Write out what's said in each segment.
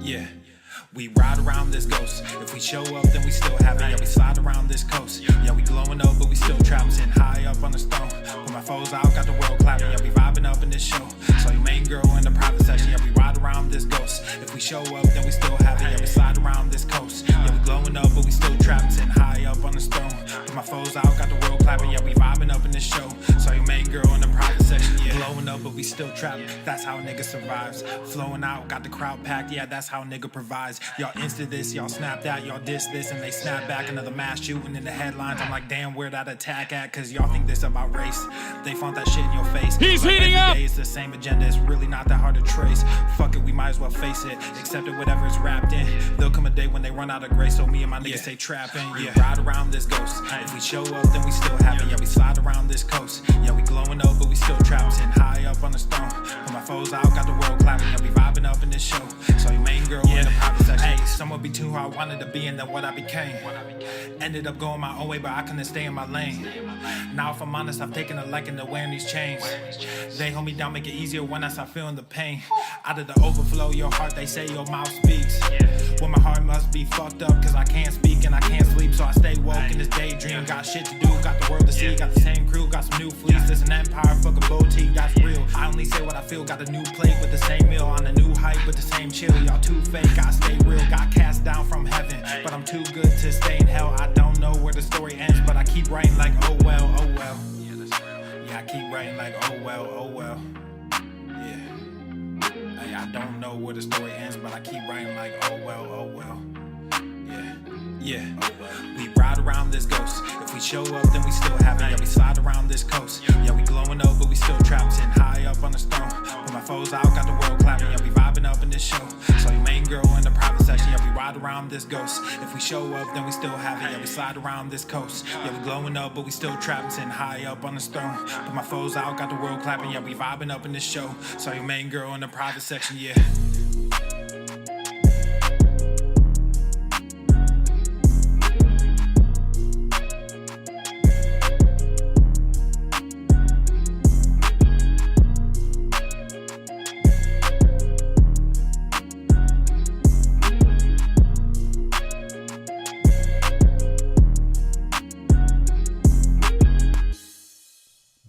Yeah, we ride around this ghost. If we show up, then we still have it. Yeah, we slide around this coast. Yeah, we glowing up, but we still trapped, sitting high up on the stone. Put my foes out, got the world clapping. Yeah, we vibing up in this show. So your main girl in the private section. Yeah, we ride around this ghost. If we show up, then we still have it. Yeah, we slide around this coast. Yeah, we glowing up, but we still trapped, sitting high up on the stone. Put my foes out, got the world clapping. Yeah, we vibing up in this show. So your main girl in the private section. Yeah, glowing up, but we still trapped. That's how a nigga survives. Flowing out, got the crowd packed. Yeah, that's how a nigga provides. Y'all insta this, y'all snap that, y'all diss this, and they snap back. Another mass shooting in the headlines. I'm like, damn, where that attack at? Cause y'all think this about race. They found that shit in your face. He's like heating up! It's the same agenda, it's really not that hard to trace. Fuck it, we might as well face it. Accept it, whatever it's wrapped in. There'll come a day when they run out of grace, so me and my niggas stay trapping. Yeah, ride around this ghost. If we show up, then we still have it. Yeah, we slide around this coast. Yeah, we glowing up, but we still trapped, sitting high up on the stone. Put my foes out, got the world clapping. Yeah, we vibing up in this show. So your main girl in the private section. Hey, someone be too who I wanted to be and then what I became. Ended up going my own way, but I couldn't stay in my lane. Now if I'm honest, I've taken a liking to wearing these chains. They hold me down, make it easier when I start feeling the pain. Out of the overflow, your heart, they say your mouth speaks. Well, my heart must be fucked up, cause I can't speak and I can't sleep. So I stay woke in this daydream. Got shit to do, got the world to see. Got the same crew, got some new fleets. There's an empire, fuck a boutique, that's real. I only say what I feel, got a new plate with the same meal. On a new hype with the same chill. Y'all too fake, I stay real. Got cast down from heaven, but I'm too good to stay in hell. I don't know where the story ends, but I keep writing like oh well, oh well. Yeah, I keep writing like oh well, oh well. Yeah, hey, I don't know where the story ends, but I keep writing like oh well, oh well. Yeah, we ride around this ghost. If we show up, then we still have it. Yeah, we slide around this coast. Yeah, we glowing up, but we still trapped, sitting high up on the stone. Put my foes out, got the world clapping. Yeah, we vibing up in this show. So your main girl in the private section. Yeah, we ride around this ghost. If we show up, then we still have it. Yeah, we slide around this coast. Yeah, we glowing up, but we still trapped, sitting high up on the stone. Put my foes out, got the world clapping. Yeah, we vibing up in this show. So your main girl in the private section. Yeah.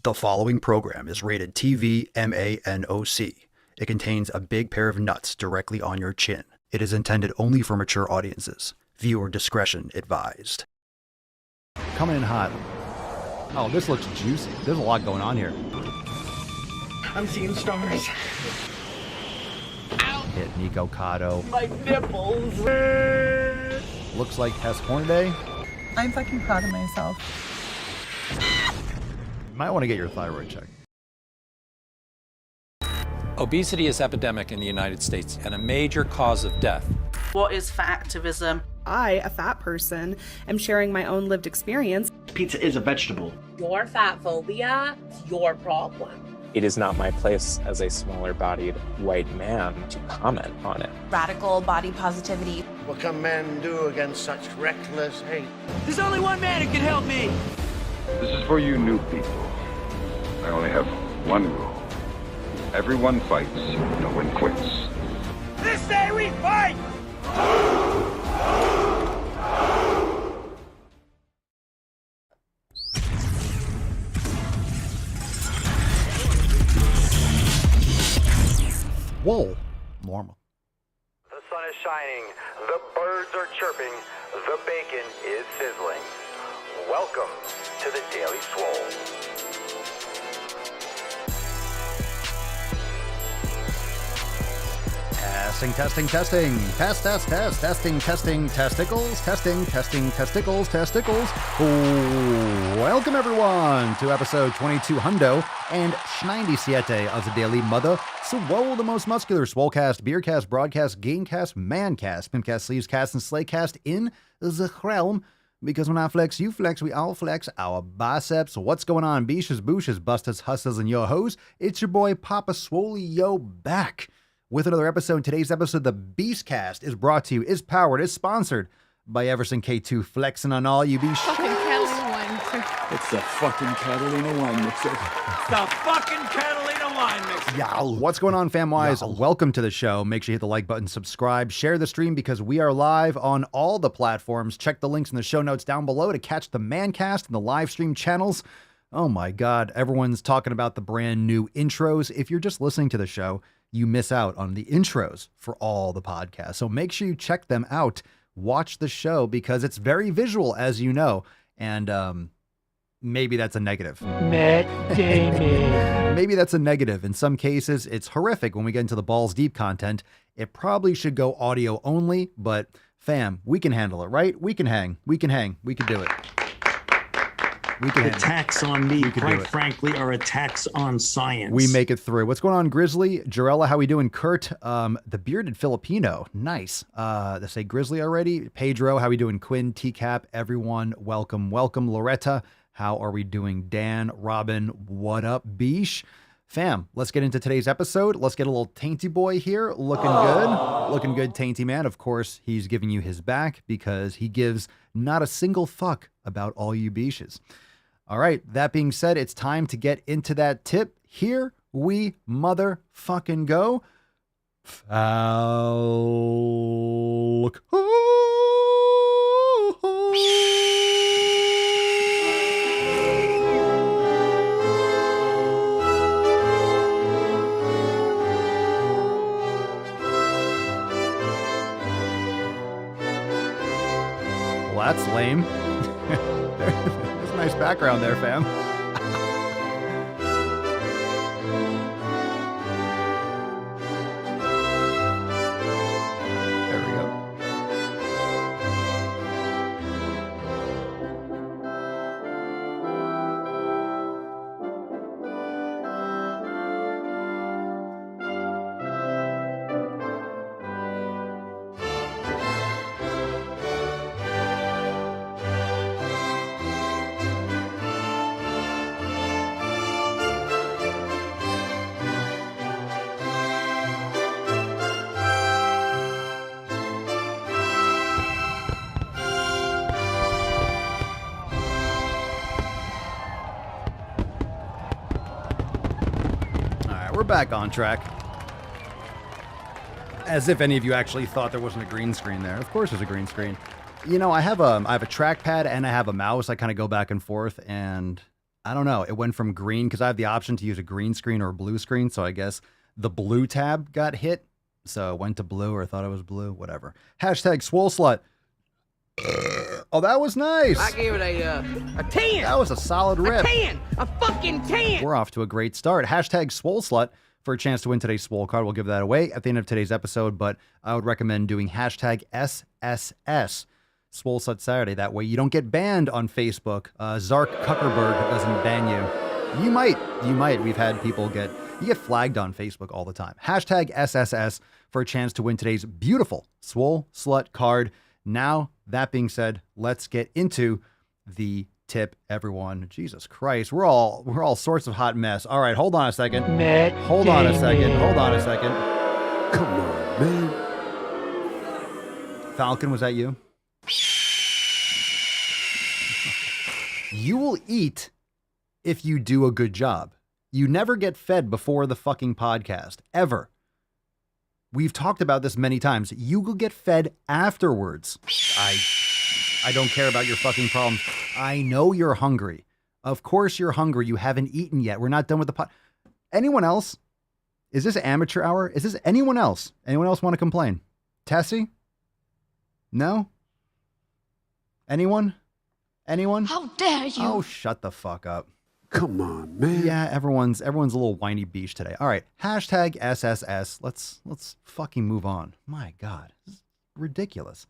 The following program is rated TV MANOC. It contains a big pair of nuts directly on your chin. It is intended only for mature audiences. Viewer discretion advised. Coming in hot. Oh, this looks juicy. There's a lot going on here. I'm seeing stars. Ow! Hit Nico Cotto. My nipples. Looks like Hess Hornaday. I'm fucking proud of myself. Might want to get your thyroid checked. Obesity is epidemic in the United States and a major cause of death. What is fat activism? I, a fat person, am sharing my own lived experience. Pizza is a vegetable. Your fat phobia is your problem. It is not my place as a smaller-bodied white man to comment on it. Radical body positivity. What can men do against such reckless hate? There's only one man who can help me. This is for you new people. I only have one rule. Everyone fights, no one quits. This day we fight! Whoa. Normal. The sun is shining, the birds are chirping, the bacon is sizzling. Welcome to the Daily Swole. Testing, testing, testing. Testing, testicles. Testicles. Welcome, everyone, to episode 22 Hundo and 97 of the Daily Mother Swole, the most muscular Swolecast, Beercast, Broadcast, Gamecast, Mancast, Pimpcast, Sleevescast, and Slaycast in the realm. Because when I flex, you flex, we all flex our biceps. What's going on, beaches, booshes, busters, hustlers, and yo hoes? It's your boy Papa Swole, yo, back with another episode. Today's episode, the Beastcast, is brought to you, is powered, is sponsored by Everson K2 flexing on all you be Fucking Catalina wine mixer. It's the fucking Catalina wine mixer. The fucking Catalina wine mixer. Yeah. What's going on, fam-wise? Welcome to the show. Make sure you hit the like button, subscribe, share the stream because we are live on all the platforms. Check the links in the show notes down below to catch the Mancast and the live stream channels. Oh my God, everyone's talking about the brand new intros. If you're just listening to the show, you miss out on the intros for all the podcasts. So make sure you check them out. Watch the show because it's very visual, as you know. And maybe that's a negative. Matt Damon. Maybe that's a negative. In some cases, it's horrific when we get into the balls deep content. It probably should go audio only, but fam, we can handle it, right? We can hang. We can do it. Attacks on me, quite frankly, are attacks on science. We make it through. What's going on, Grizzly? Jarella, how we doing? Kurt, the bearded Filipino. Nice. They say Grizzly already. Pedro, how we doing? Quinn, TCAP, everyone, welcome. Loretta, how are we doing? Dan, Robin, what up, Beesh? Fam, let's get into today's episode. Let's get a little Tainty boy here. Looking good. Looking good, Tainty man. Of course, he's giving you his back because he gives not a single fuck about all you Beeshes. All right, that being said, it's time to get into that tip. Here we motherfucking go. Falk. Well, that's lame. There's a nice background there, fam. There we go. We're back on track. As if any of you actually thought there wasn't a green screen there. Of course there's a green screen. You know, I have a trackpad and I have a mouse. I kind of go back and forth and I don't know. It went from green because I have the option to use a green screen or a blue screen. So I guess the blue tab got hit. So it went to blue or thought it was blue, whatever. Hashtag Swole Slut. Oh, that was nice. I gave it a 10. That was a solid rip. A 10. A fucking 10. We're off to a great start. Hashtag Swole Slut for a chance to win today's Swole card. We'll give that away at the end of today's episode, but I would recommend doing hashtag SSS, Swole Slut Saturday. That way you don't get banned on Facebook. Zark Kuckerberg doesn't ban you. You might. We've had people you get flagged on Facebook all the time. Hashtag SSS for a chance to win today's beautiful Swole Slut card. Now, that being said, let's get into the tip, everyone. Jesus Christ, we're all sorts of hot mess. All right, hold on a second. Hold on a second. Come on, man. Falcon, was that you? You will eat if you do a good job. You never get fed before the fucking podcast, ever. We've talked about this many times. You will get fed afterwards. I don't care about your fucking problems. I know you're hungry. Of course you're hungry. You haven't eaten yet. We're not done with the pot. Anyone else? Is this amateur hour? Is this anyone else? Anyone else want to complain? Tessie? No? Anyone? How dare you? Oh, shut the fuck up. Come on, man. Yeah, everyone's a little whiny beach today. All right, hashtag SSS. Let's fucking move on. My God, this is ridiculous.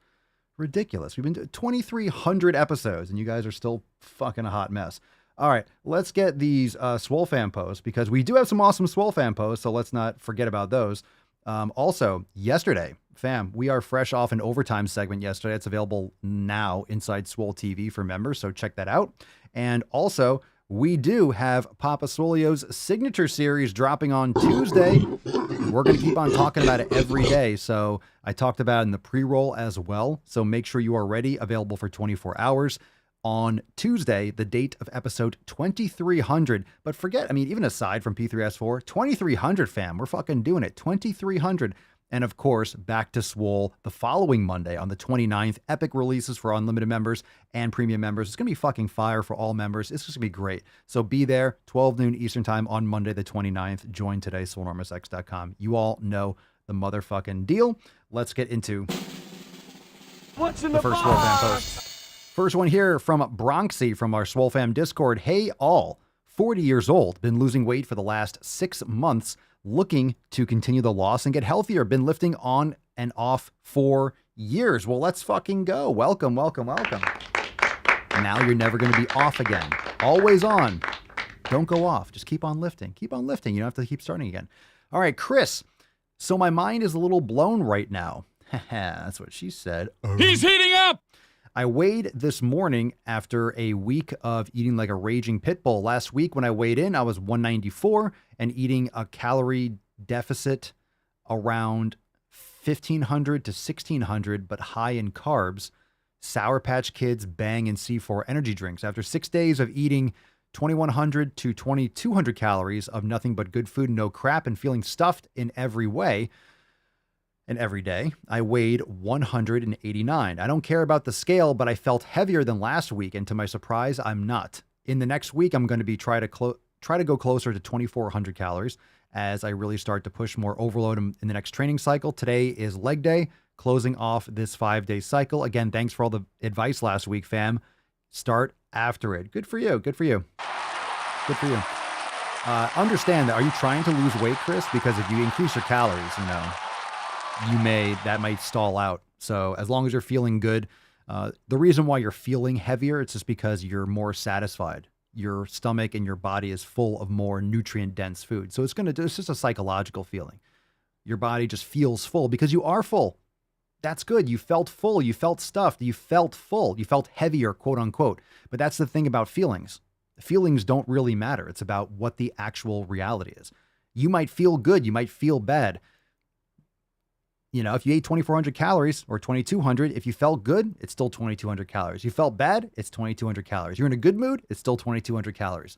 We've been doing 2,300 episodes, and you guys are still fucking a hot mess. All right, let's get these Swole fan posts because we do have some awesome Swole fan posts, so let's not forget about those. Also, yesterday, fam, we are fresh off an overtime segment yesterday. It's available now inside Swole TV for members, so check that out. And also, we do have Papa Swolio's signature series dropping on Tuesday. and we're going to keep on talking about it every day. So I talked about it in the pre-roll as well. So make sure you are ready, available for 24 hours. On Tuesday, the date of episode 2300. But forget, I mean, even aside from P3S4, 2300, fam, we're fucking doing it. 2300. And of course, back to Swole the following Monday on the 29th. Epic releases for unlimited members and premium members. It's going to be fucking fire for all members. It's just going to be great. So be there, 12 noon Eastern time on Monday the 29th. Join today, swolenormousx.com. You all know the motherfucking deal. Let's get into What's in the first Swole fan post. First one here from Bronxy from our Swole Fam Discord. Hey all, 40 years old, been losing weight for the last 6 months, looking to continue the loss and get healthier. Been lifting on and off for years. Well, let's fucking go. Welcome, welcome, welcome. Now you're never going to be off again. Always on. Don't go off. Just keep on lifting. Keep on lifting. You don't have to keep starting again. All right, Chris. So my mind is a little blown right now. That's what she said. He's heating up! I weighed this morning after a week of eating like a raging pit bull. Last week when I weighed in, I was 194 and eating a calorie deficit around 1,500 to 1,600, but high in carbs. Sour Patch Kids, Bang, and C4 energy drinks. After 6 days of eating 2,100 to 2,200 calories of nothing but good food, no crap, and feeling stuffed in every way, and every day, I weighed 189. I don't care about the scale, but I felt heavier than last week, and to my surprise, I'm not. In the next week, I'm going to be try to go closer to 2,400 calories as I really start to push more overload in the next training cycle. Today is leg day, closing off this 5-day cycle. Again, thanks for all the advice last week, fam. Start after it. Good for you. Good for you. Good for you. Understand that. Are you trying to lose weight, Chris? Because if you increase your calories, that might stall out. So as long as you're feeling good, the reason why you're feeling heavier, it's just because you're more satisfied. Your stomach and your body is full of more nutrient dense food. So it's just a psychological feeling. Your body just feels full because you are full. That's good. You felt full. You felt stuffed. You felt full. You felt heavier, quote unquote. But that's the thing about feelings. Feelings don't really matter. It's about what the actual reality is. You might feel good. You might feel bad. If you ate 2,400 calories or 2,200, if you felt good, it's still 2,200 calories. You felt bad, it's 2,200 calories. You're in a good mood, it's still 2,200 calories.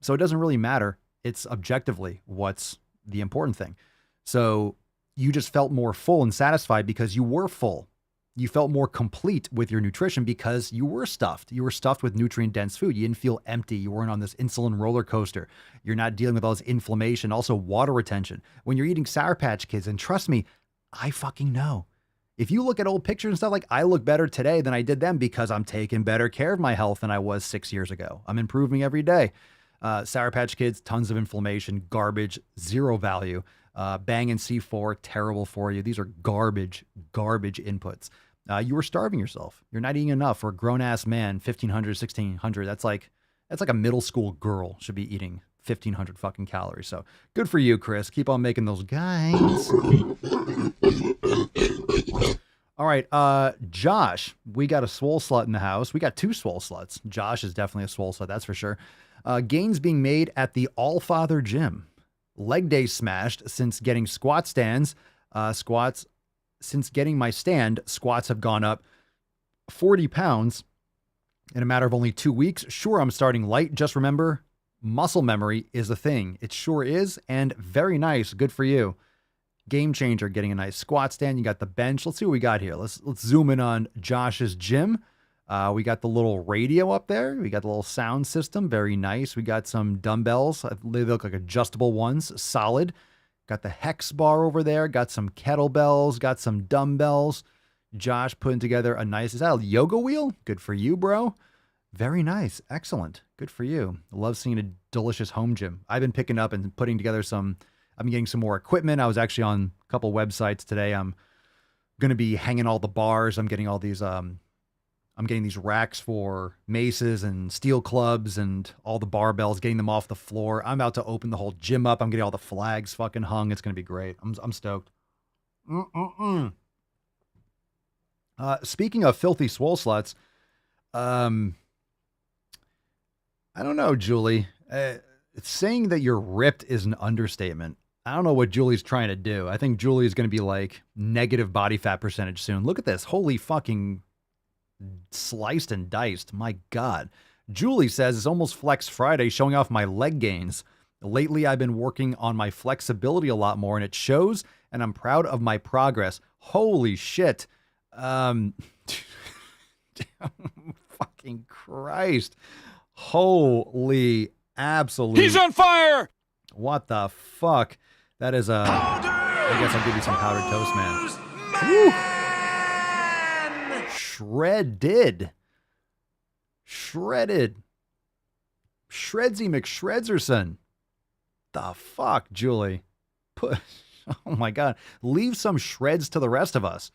So it doesn't really matter. It's objectively what's the important thing. So you just felt more full and satisfied because you were full. You felt more complete with your nutrition because you were stuffed. You were stuffed with nutrient-dense food. You didn't feel empty. You weren't on this insulin roller coaster. You're not dealing with all this inflammation, also water retention. When you're eating Sour Patch Kids, and trust me, I fucking know. If you look at old pictures and stuff, like I look better today than I did then because I'm taking better care of my health than I was 6 years ago. I'm improving every day. Sour Patch Kids, tons of inflammation, garbage, zero value. Bang and C4, terrible for you. These are garbage inputs. You were starving yourself. You're not eating enough for a grown-ass man, 1,500, 1,600. That's like a middle school girl should be eating 1,500 fucking calories. So good for you, Chris. Keep on making those guys. All right, Josh, we got a swole slut in the house. We got 2 swole sluts. Josh is definitely a swole slut, that's for sure. Gains being made at the Allfather Gym. Leg day smashed since getting squat stands. Since getting my stand, squats have gone up 40 pounds in a matter of only 2 weeks. Sure, I'm starting light. Just remember, muscle memory is a thing. It sure is, and very nice. Good for you. Game changer, getting a nice squat stand. You got the bench. Let's see what we got here. Let's zoom in on Josh's gym. We got the little radio up there. We got the little sound system. Very nice. We got some dumbbells. They look like adjustable ones. Solid. Got the hex bar over there. Got some kettlebells. Got some dumbbells. Josh putting together a nice, is that a yoga wheel? Good for you, bro. Very nice. Excellent. Good for you. Love seeing a delicious home gym. I've been picking up and putting together I'm getting some more equipment. I was actually on a couple websites today. I'm going to be hanging all the bars. I'm getting all these, I'm getting these racks for maces and steel clubs and all the barbells, getting them off the floor. I'm about to open the whole gym up. I'm getting all the flags fucking hung. It's going to be great. I'm stoked. Speaking of filthy swole sluts, I don't know, Julie. Saying that you're ripped is an understatement. I don't know what Julie's trying to do. I think Julie's going to be like negative body fat percentage soon. Look at this. Holy fucking sliced and diced. My God. Julie says it's almost Flex Friday, showing off my leg gains. Lately, I've been working on my flexibility a lot more, and it shows, and I'm proud of my progress. Holy shit. Fucking Christ. Holy absolute. He's on fire! What the fuck? That is I guess I'll give you some powdered toast, man. Woo. Shredded. Shredsy McShredzerson. The fuck, Julie? Oh my God. Leave some shreds to the rest of us.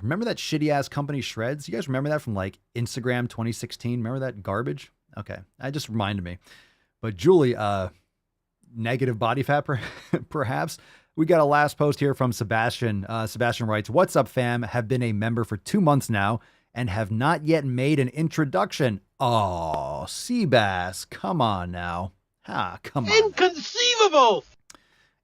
Remember that shitty ass company Shreds? You guys remember that from like Instagram 2016? Remember that garbage? Okay. That just reminded me. But Julie, negative body fat perhaps. We got a last post here from Sebastian. Sebastian writes, "What's up, fam? Have been a member for 2 months now and have not yet made an introduction." Oh, Seabass, come on now. Come on. Inconceivable!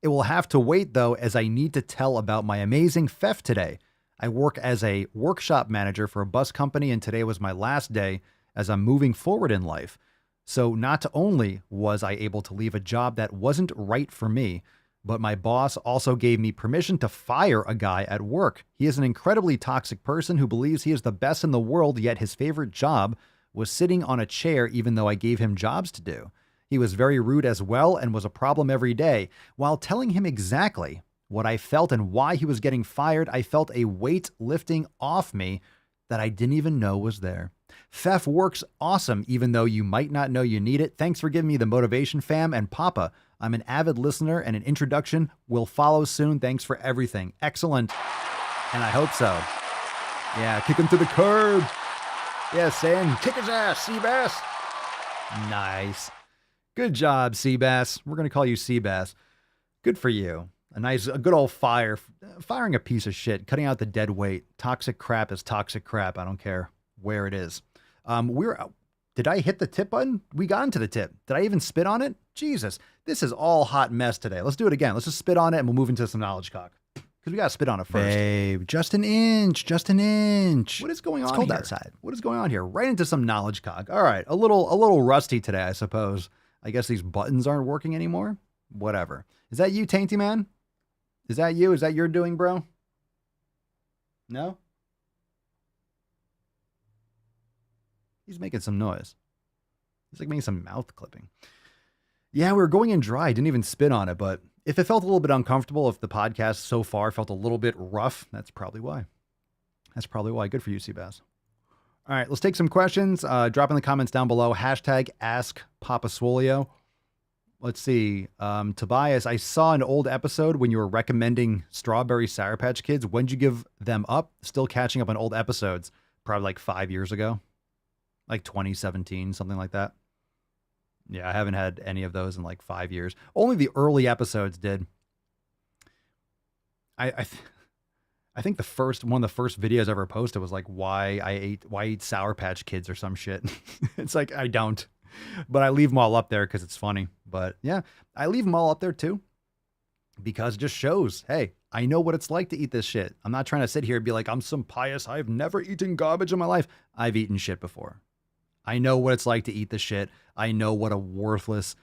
It will have to wait, though, as I need to tell about my amazing theft today. I work as a workshop manager for a bus company, and today was my last day as I'm moving forward in life. So not only was I able to leave a job that wasn't right for me, but my boss also gave me permission to fire a guy at work. He is an incredibly toxic person who believes he is the best in the world, yet his favorite job was sitting on a chair even though I gave him jobs to do. He was very rude as well and was a problem every day. While telling him exactly what I felt and why he was getting fired, I felt a weight lifting off me that I didn't even know was there. Pfeff works awesome, even though you might not know you need it. Thanks for giving me the motivation, fam. And Papa, I'm an avid listener and an introduction will follow soon. Thanks for everything. Excellent. And I hope so. Yeah, kick him to the curb. Yeah, saying kick his ass, Seabass. Nice. Good job, Seabass. We're going to call you Seabass. Good for you. A good old firing a piece of shit, cutting out the dead weight. Toxic crap is toxic crap. I don't care where it is. Did I hit the tip button? We got into the tip. Did I even spit on it? Jesus, this is all hot mess today. Let's do it again. Let's just spit on it and we'll move into some knowledge cock. Because we got to spit on it first. Babe, just an inch. What is going on here? It's cold outside. What is going on here? Right into some knowledge cock. All right. A little rusty today, I suppose. I guess these buttons aren't working anymore. Whatever. Is that you, Tainty Man? Is that you? Is that your doing, bro? No? He's making some noise. He's like making some mouth clipping. Yeah, we were going in dry. Didn't even spit on it, but if it felt a little bit uncomfortable, if the podcast so far felt a little bit rough, that's probably why. Good for you, Seabass. All right, let's take some questions. Drop in the comments down below. Hashtag Ask Papa Swolio. Let's see. Tobias, I saw an old episode when you were recommending Strawberry Sour Patch Kids. When'd you give them up? Still catching up on old episodes. Probably like 5 years ago. Like 2017, something like that. Yeah, I haven't had any of those in like 5 years. Only the early episodes did. I think one of the first videos I ever posted was like why I eat Sour Patch Kids or some shit. It's like I don't. But I leave them all up there because it's funny. But yeah, I leave them all up there too. Because it just shows, hey, I know what it's like to eat this shit. I'm not trying to sit here and be like, I'm some pious. I've never eaten garbage in my life. I've eaten shit before. I know what it's like to eat the shit. I know what a worthless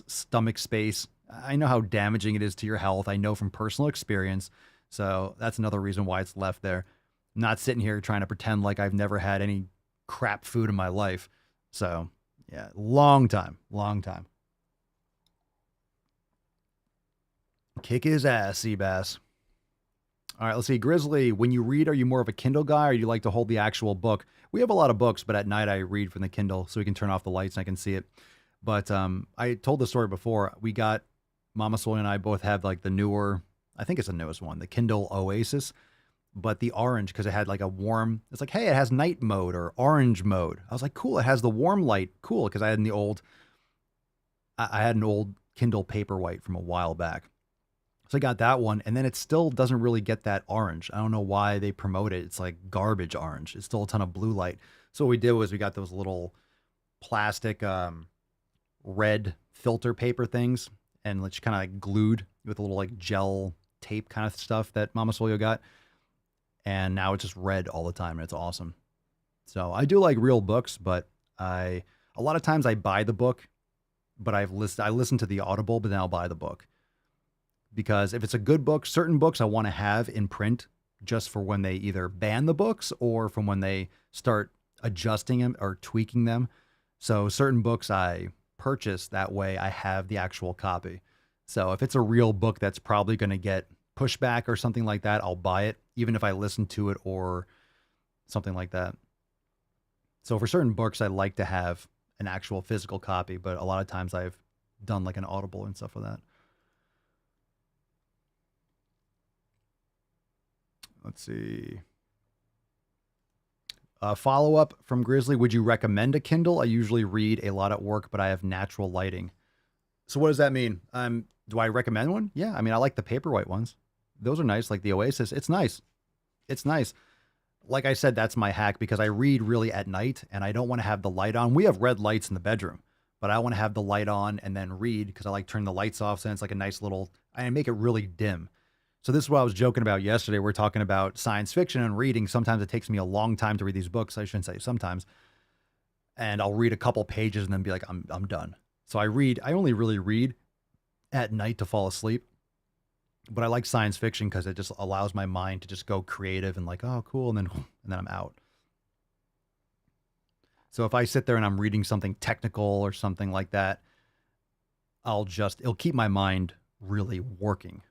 stomach space. I know how damaging it is to your health. I know from personal experience. So that's another reason why it's left there. I'm not sitting here trying to pretend like I've never had any crap food in my life. So yeah, long time. Kick his ass, Seabass. All right, let's see. Grizzly, when you read, are you more of a Kindle guy or do you like to hold the actual book? We have a lot of books, but at night I read from the Kindle so we can turn off the lights and I can see it. But I told the story before. We got, Mama Soy and I both have like the newer, I think it's the newest one, the Kindle Oasis. But the orange, because it had like a warm, it's like, hey, it has night mode or orange mode. I was like, cool, it has the warm light. Cool, because I had an old Kindle Paperwhite from a while back. So I got that one, and then it still doesn't really get that orange. I don't know why they promote it. It's like garbage orange. It's still a ton of blue light. So what we did was we got those little plastic red filter paper things, and it's kind of like glued with a little like gel tape kind of stuff that Mama Solio got. And now it's just read all the time, and it's awesome. So I do like real books, but a lot of times I buy the book, but I listen to the Audible, but then I'll buy the book. Because if it's a good book, certain books I want to have in print just for when they either ban the books or from when they start adjusting them or tweaking them. So certain books I purchase that way I have the actual copy. So if it's a real book that's probably going to get pushback or something like that, I'll buy it, even if I listen to it or something like that. So for certain books, I like to have an actual physical copy, but a lot of times I've done like an Audible and stuff like that. Let's see. Follow-up from Grizzly. Would you recommend a Kindle? I usually read a lot at work, but I have natural lighting. So what does that mean? Do I recommend one? Yeah. I mean, I like the Paperwhite ones. Those are nice. Like the Oasis. It's nice. It's nice. Like I said, that's my hack because I read really at night and I don't want to have the light on. We have red lights in the bedroom, but I want to have the light on and then read because I like turning the lights off. So it's like a nice little, I make it really dim. So this is what I was joking about yesterday. We're talking about science fiction and reading. Sometimes it takes me a long time to read these books. I shouldn't say sometimes. And I'll read a couple pages and then be like, I'm done. So I only really read at night to fall asleep. But I like science fiction because it just allows my mind to just go creative and like, oh, cool. And then I'm out. So if I sit there and I'm reading something technical or something like that, it'll keep my mind really working.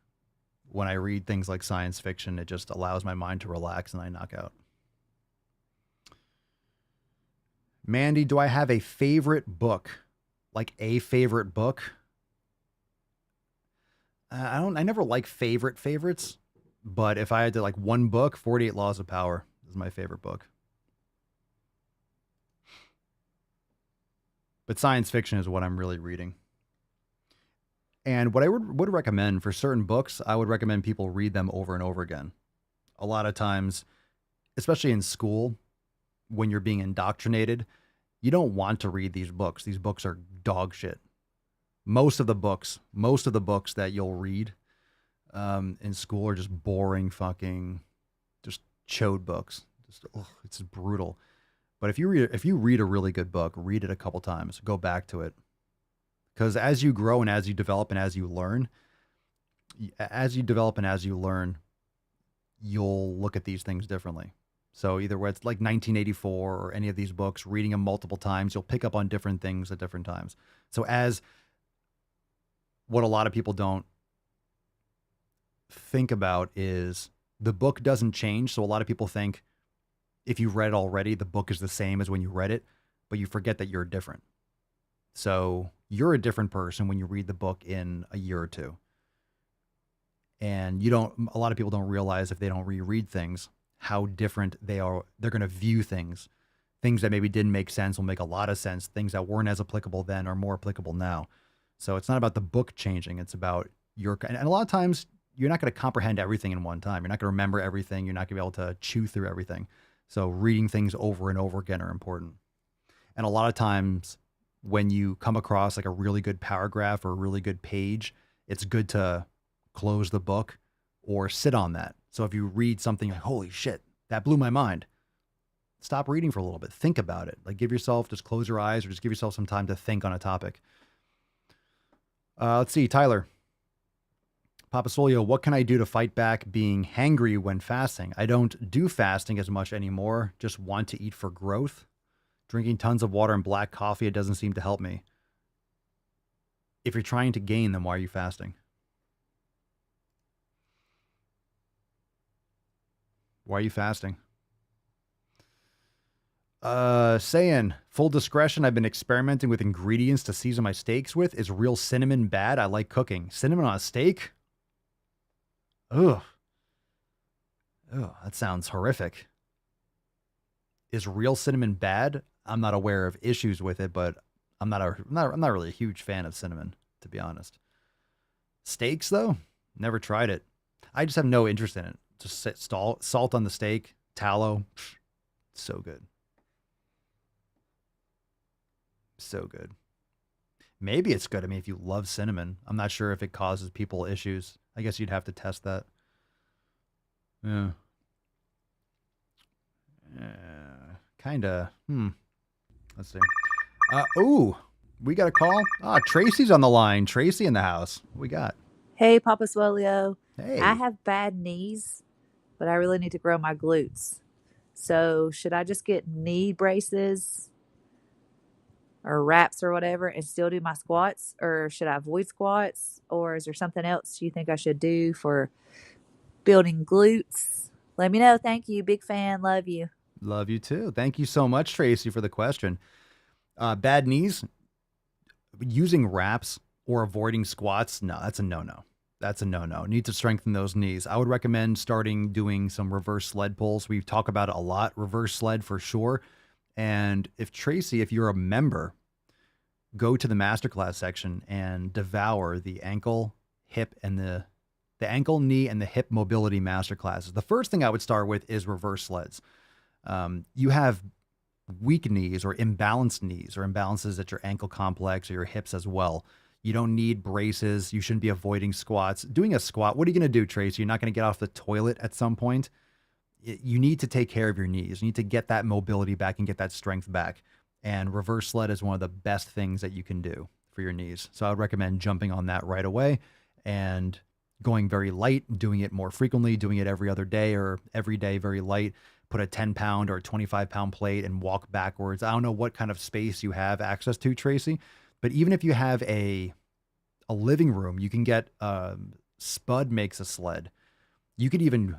When I read things like science fiction, it just allows my mind to relax and I knock out. Mandy, do I have a favorite book? Like a favorite book? I never like favorites, but if I had to like one book, 48 Laws of Power is my favorite book. But science fiction is what I'm really reading. And what I would recommend for certain books, I would recommend people read them over and over again. A lot of times, especially in school, when you're being indoctrinated, you don't want to read these books. These books are dog shit. Most of the books that you'll read in school are just boring fucking, just chode books. It's brutal. But if you read a really good book, read it a couple times, go back to it. Because as you grow and as you develop and as you learn, you'll look at these things differently. So either where it's like 1984 or any of these books, reading them multiple times, you'll pick up on different things at different times. So what a lot of people don't think about is the book doesn't change. So a lot of people think if you read it already, the book is the same as when you read it, but you forget that you're different. So you're a different person when you read the book in a year or two. And a lot of people don't realize if they don't reread things, how different they are. They're going to view things. Things that maybe didn't make sense will make a lot of sense. Things that weren't as applicable then are more applicable now. So it's not about the book changing. It's about and a lot of times you're not going to comprehend everything in one time. You're not going to remember everything. You're not going to be able to chew through everything. So reading things over and over again are important. And a lot of times when you come across like a really good paragraph or a really good page, it's good to close the book or sit on that. So if you read something like, holy shit, that blew my mind, stop reading for a little bit. Think about it. Like just close your eyes or just give yourself some time to think on a topic. Let's see, Tyler. Papa Solio, what can I do to fight back being hangry when fasting? I don't do fasting as much anymore. Just want to eat for growth. Drinking tons of water and black coffee, it doesn't seem to help me. If you're trying to gain, then why are you fasting? Why are you fasting? Saying, full discretion, I've been experimenting with ingredients to season my steaks with. Is real cinnamon bad? I like cooking. Cinnamon on a steak? Ugh, that sounds horrific. Is real cinnamon bad? I'm not aware of issues with it, but I'm not really a huge fan of cinnamon, to be honest. Steaks, though? Never tried it. I just have no interest in it. Just salt on the steak, tallow. So good. So good. Maybe it's good. I mean, if you love cinnamon, I'm not sure if it causes people issues. I guess you'd have to test that. Yeah. Kind of. Let's see. Ooh, we got a call. Tracy's on the line. Tracy in the house. What we got? Hey, Papa Swolio. Hey. I have bad knees, but I really need to grow my glutes. So should I just get knee braces or wraps or whatever and still do my squats? Or should I avoid squats? Or is there something else you think I should do for building glutes? Let me know. Thank you. Big fan. Love you. Love you too. Thank you so much, Tracy, for the question. Bad knees, using wraps or avoiding squats, no, that's a no-no. That's a no-no. Need to strengthen those knees. I would recommend starting doing some reverse sled pulls. We talk about it a lot. Reverse sled for sure. And if you're a member, go to the masterclass section and devour the ankle, hip, and the ankle, knee, and the hip mobility masterclasses. The first thing I would start with is reverse sleds. You have weak knees or imbalanced knees or imbalances at your ankle complex or your hips as well. You don't need braces. You shouldn't be avoiding squats. Doing a squat, what are you going to do, Tracy? You're not going to get off the toilet at some point. You need to take care of your knees. You need to get that mobility back and get that strength back. And reverse sled is one of the best things that you can do for your knees. So I would recommend jumping on that right away and going very light, doing it more frequently, doing it every other day or every day very light. Put a 10-pound or a 25-pound plate and walk backwards. I don't know what kind of space you have access to, Tracy, but even if you have a living room, you can get Spud makes a sled. You could even,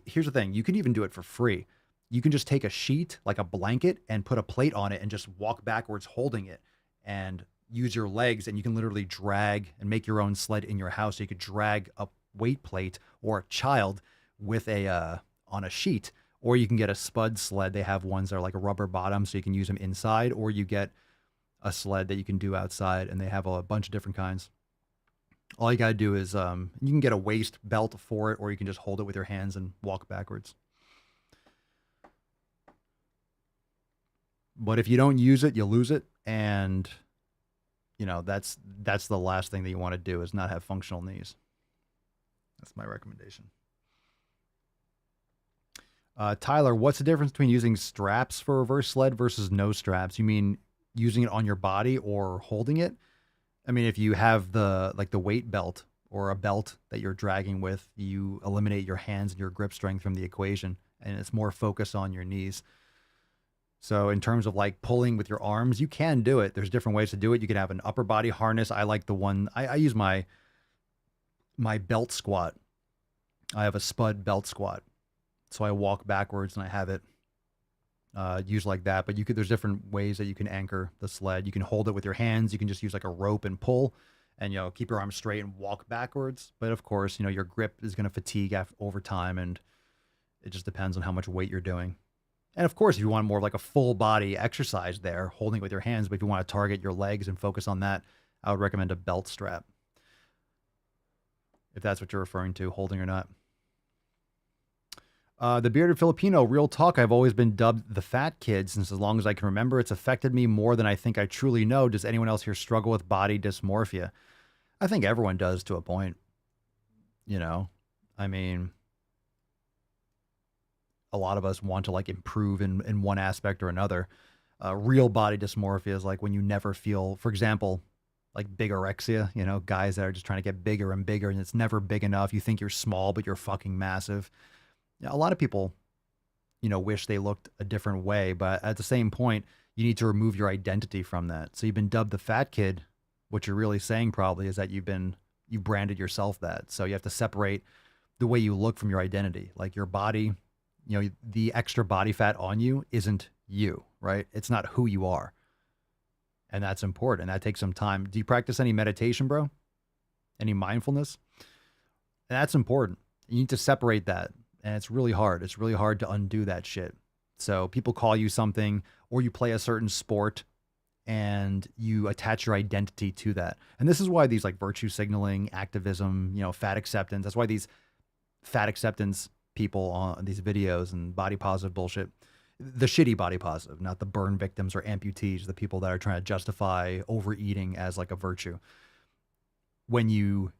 here's the thing, you can even do it for free. You can just take a sheet, like a blanket, and put a plate on it and just walk backwards holding it and use your legs, and you can literally drag and make your own sled in your house. So you could drag a weight plate or a child with on a sheet. Or you can get a Spud sled. They have ones that are like a rubber bottom, so you can use them inside, or you get a sled that you can do outside, and they have a bunch of different kinds. All you got to do is you can get a waist belt for it, or you can just hold it with your hands and walk backwards. But if you don't use it, you lose it, and that's the last thing that you want to do is not have functional knees. That's my recommendation. Tyler, what's the difference between using straps for reverse sled versus no straps? You mean using it on your body or holding it? I mean, if you have the weight belt or a belt that you're dragging with, you eliminate your hands and your grip strength from the equation, and it's more focused on your knees. So in terms of pulling with your arms, you can do it. There's different ways to do it. You can have an upper body harness. I like the one, I use my belt squat. I have a Spud belt squat. So I walk backwards and I have it used like that. But there's different ways that you can anchor the sled. You can hold it with your hands. You can just use a rope and pull and, keep your arms straight and walk backwards. But of course, your grip is going to fatigue over time, and it just depends on how much weight you're doing. And of course, if you want more of a full body exercise there, holding it with your hands, but if you want to target your legs and focus on that, I would recommend a belt strap. If that's what you're referring to, holding or not. The Bearded Filipino, real talk, I've always been dubbed the fat kid since as long as I can remember. It's affected me more than I think I truly know. Does anyone else here struggle with body dysmorphia? I think everyone does to a point. I mean, a lot of us want to improve in one aspect or another. Real body dysmorphia is when you never feel, for example, bigorexia, guys that are just trying to get bigger and bigger, and it's never big enough. You think you're small, but you're fucking massive. A lot of people, wish they looked a different way, but at the same point, you need to remove your identity from that. So you've been dubbed the fat kid. What you're really saying probably is that you branded yourself that. So you have to separate the way you look from your identity. Your body, the extra body fat on you isn't you, right? It's not who you are. And that's important. That takes some time. Do you practice any meditation, bro? Any mindfulness? And that's important. You need to separate that. And it's really hard. It's really hard to undo that shit. So people call you something, or you play a certain sport and you attach your identity to that. And this is why these virtue signaling, activism, fat acceptance, that's why these fat acceptance people on these videos and body positive bullshit, The shitty body positive, not the burn victims or amputees, the people that are trying to justify overeating as like a virtue. When you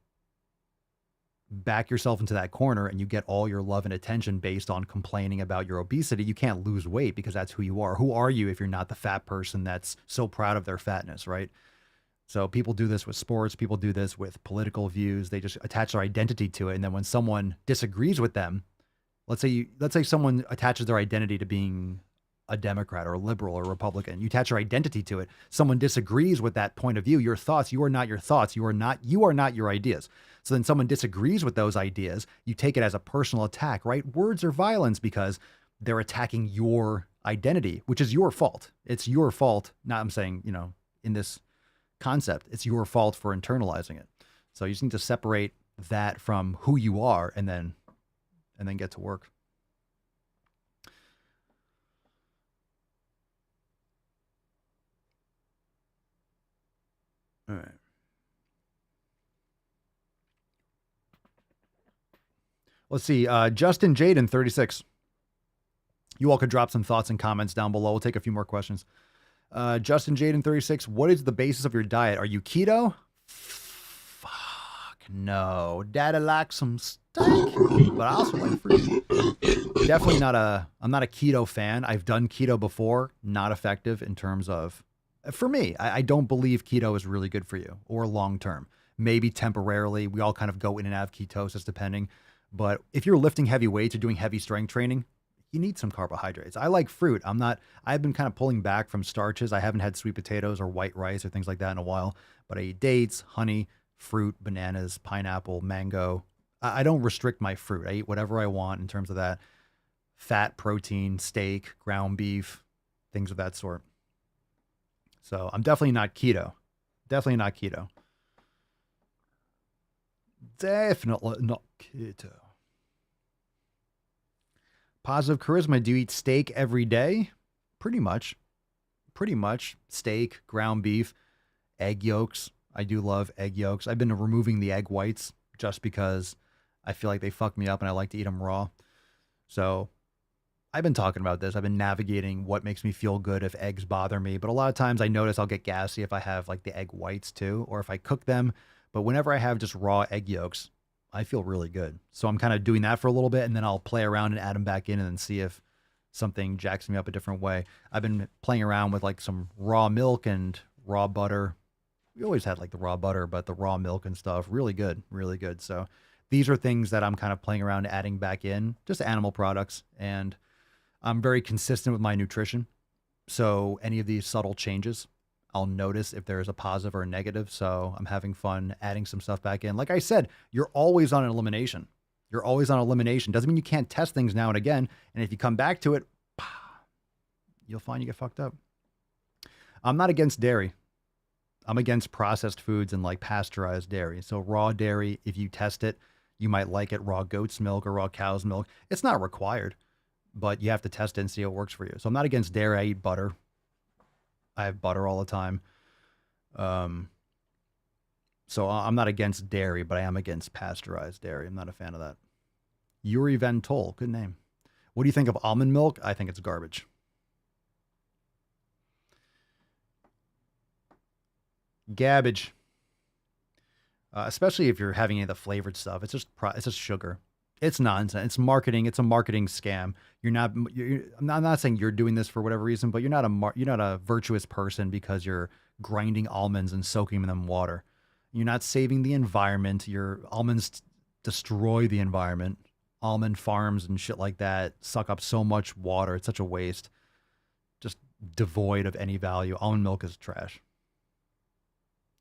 back yourself into that corner and you get all your love and attention based on complaining about your obesity, you can't lose weight because that's who you are. Who are you if you're not the fat person that's so proud of their fatness, right? So people do this with sports. People do this with political views. They just attach their identity to it. And then when someone disagrees with them, let's say someone attaches their identity to being a Democrat or a liberal or a Republican. You attach your identity to it. Someone disagrees with that point of view. Your thoughts, you are not your thoughts. You are not your ideas. So then someone disagrees with those ideas. You take it as a personal attack, right? Words are violence because they're attacking your identity, which is your fault. It's your fault. Not, I'm saying, in this concept, it's your fault for internalizing it. So you just need to separate that from who you are and then get to work. All right. Let's see. Justin Jaden, 36. You all could drop some thoughts and comments down below. We'll take a few more questions. Justin Jaden, 36. What is the basis of your diet? Are you keto? Fuck no. Daddy likes some steak, but I also like fruit. Definitely I'm not a keto fan. I've done keto before. Not effective in terms of, for me, I don't believe keto is really good for you or long term. Maybe temporarily. We all kind of go in and out of ketosis depending. But if you're lifting heavy weights or doing heavy strength training, you need some carbohydrates. I like fruit. I've been kind of pulling back from starches. I haven't had sweet potatoes or white rice or things like that in a while, but I eat dates, honey, fruit, bananas, pineapple, mango. I don't restrict my fruit. I eat whatever I want in terms of that. Fat, protein, steak, ground beef, things of that sort. So I'm definitely not keto. Definitely not keto. Definitely not keto. Positive charisma. Do you eat steak every day? Pretty much. Steak, ground beef, egg yolks. I do love egg yolks. I've been removing the egg whites just because I feel like they fuck me up and I like to eat them raw. So I've been talking about this. I've been navigating what makes me feel good if eggs bother me. But a lot of times I notice I'll get gassy if I have like the egg whites too, or if I cook them. But whenever I have just raw egg yolks, I feel really good. So I'm kind of doing that for a little bit and then I'll play around and add them back in and then see if something jacks me up a different way. I've been playing around with like some raw milk and raw butter. We always had like the raw butter, but the raw milk and stuff, really good, really good. So these are things that I'm kind of playing around adding back in, just animal products. And I'm very consistent with my nutrition. So any of these subtle changes, I'll notice if there is a positive or a negative. So I'm having fun adding some stuff back in. Like I said, you're always on an elimination. You're always on elimination. Doesn't mean you can't test things now and again. And if you come back to it, you'll find you get fucked up. I'm not against dairy. I'm against processed foods and like pasteurized dairy. So raw dairy, if you test it, you might like it. Raw goat's milk or raw cow's milk. It's not required, but you have to test it and see what works for you. So I'm not against dairy. I eat butter. I have butter all the time. So I'm not against dairy, but I am against pasteurized dairy. I'm not a fan of that. Yuri Ventol, good name. What do you think of almond milk? I think it's garbage. Gabbage. Especially if you're having any of the flavored stuff. It's just sugar. It's nonsense. It's marketing. It's a marketing scam. I'm not saying you're doing this for whatever reason, but you're not a virtuous person because you're grinding almonds and soaking them in water. You're not saving the environment. Your almonds destroy the environment. Almond farms and shit like that suck up so much water. It's such a waste. Just devoid of any value. Almond milk is trash.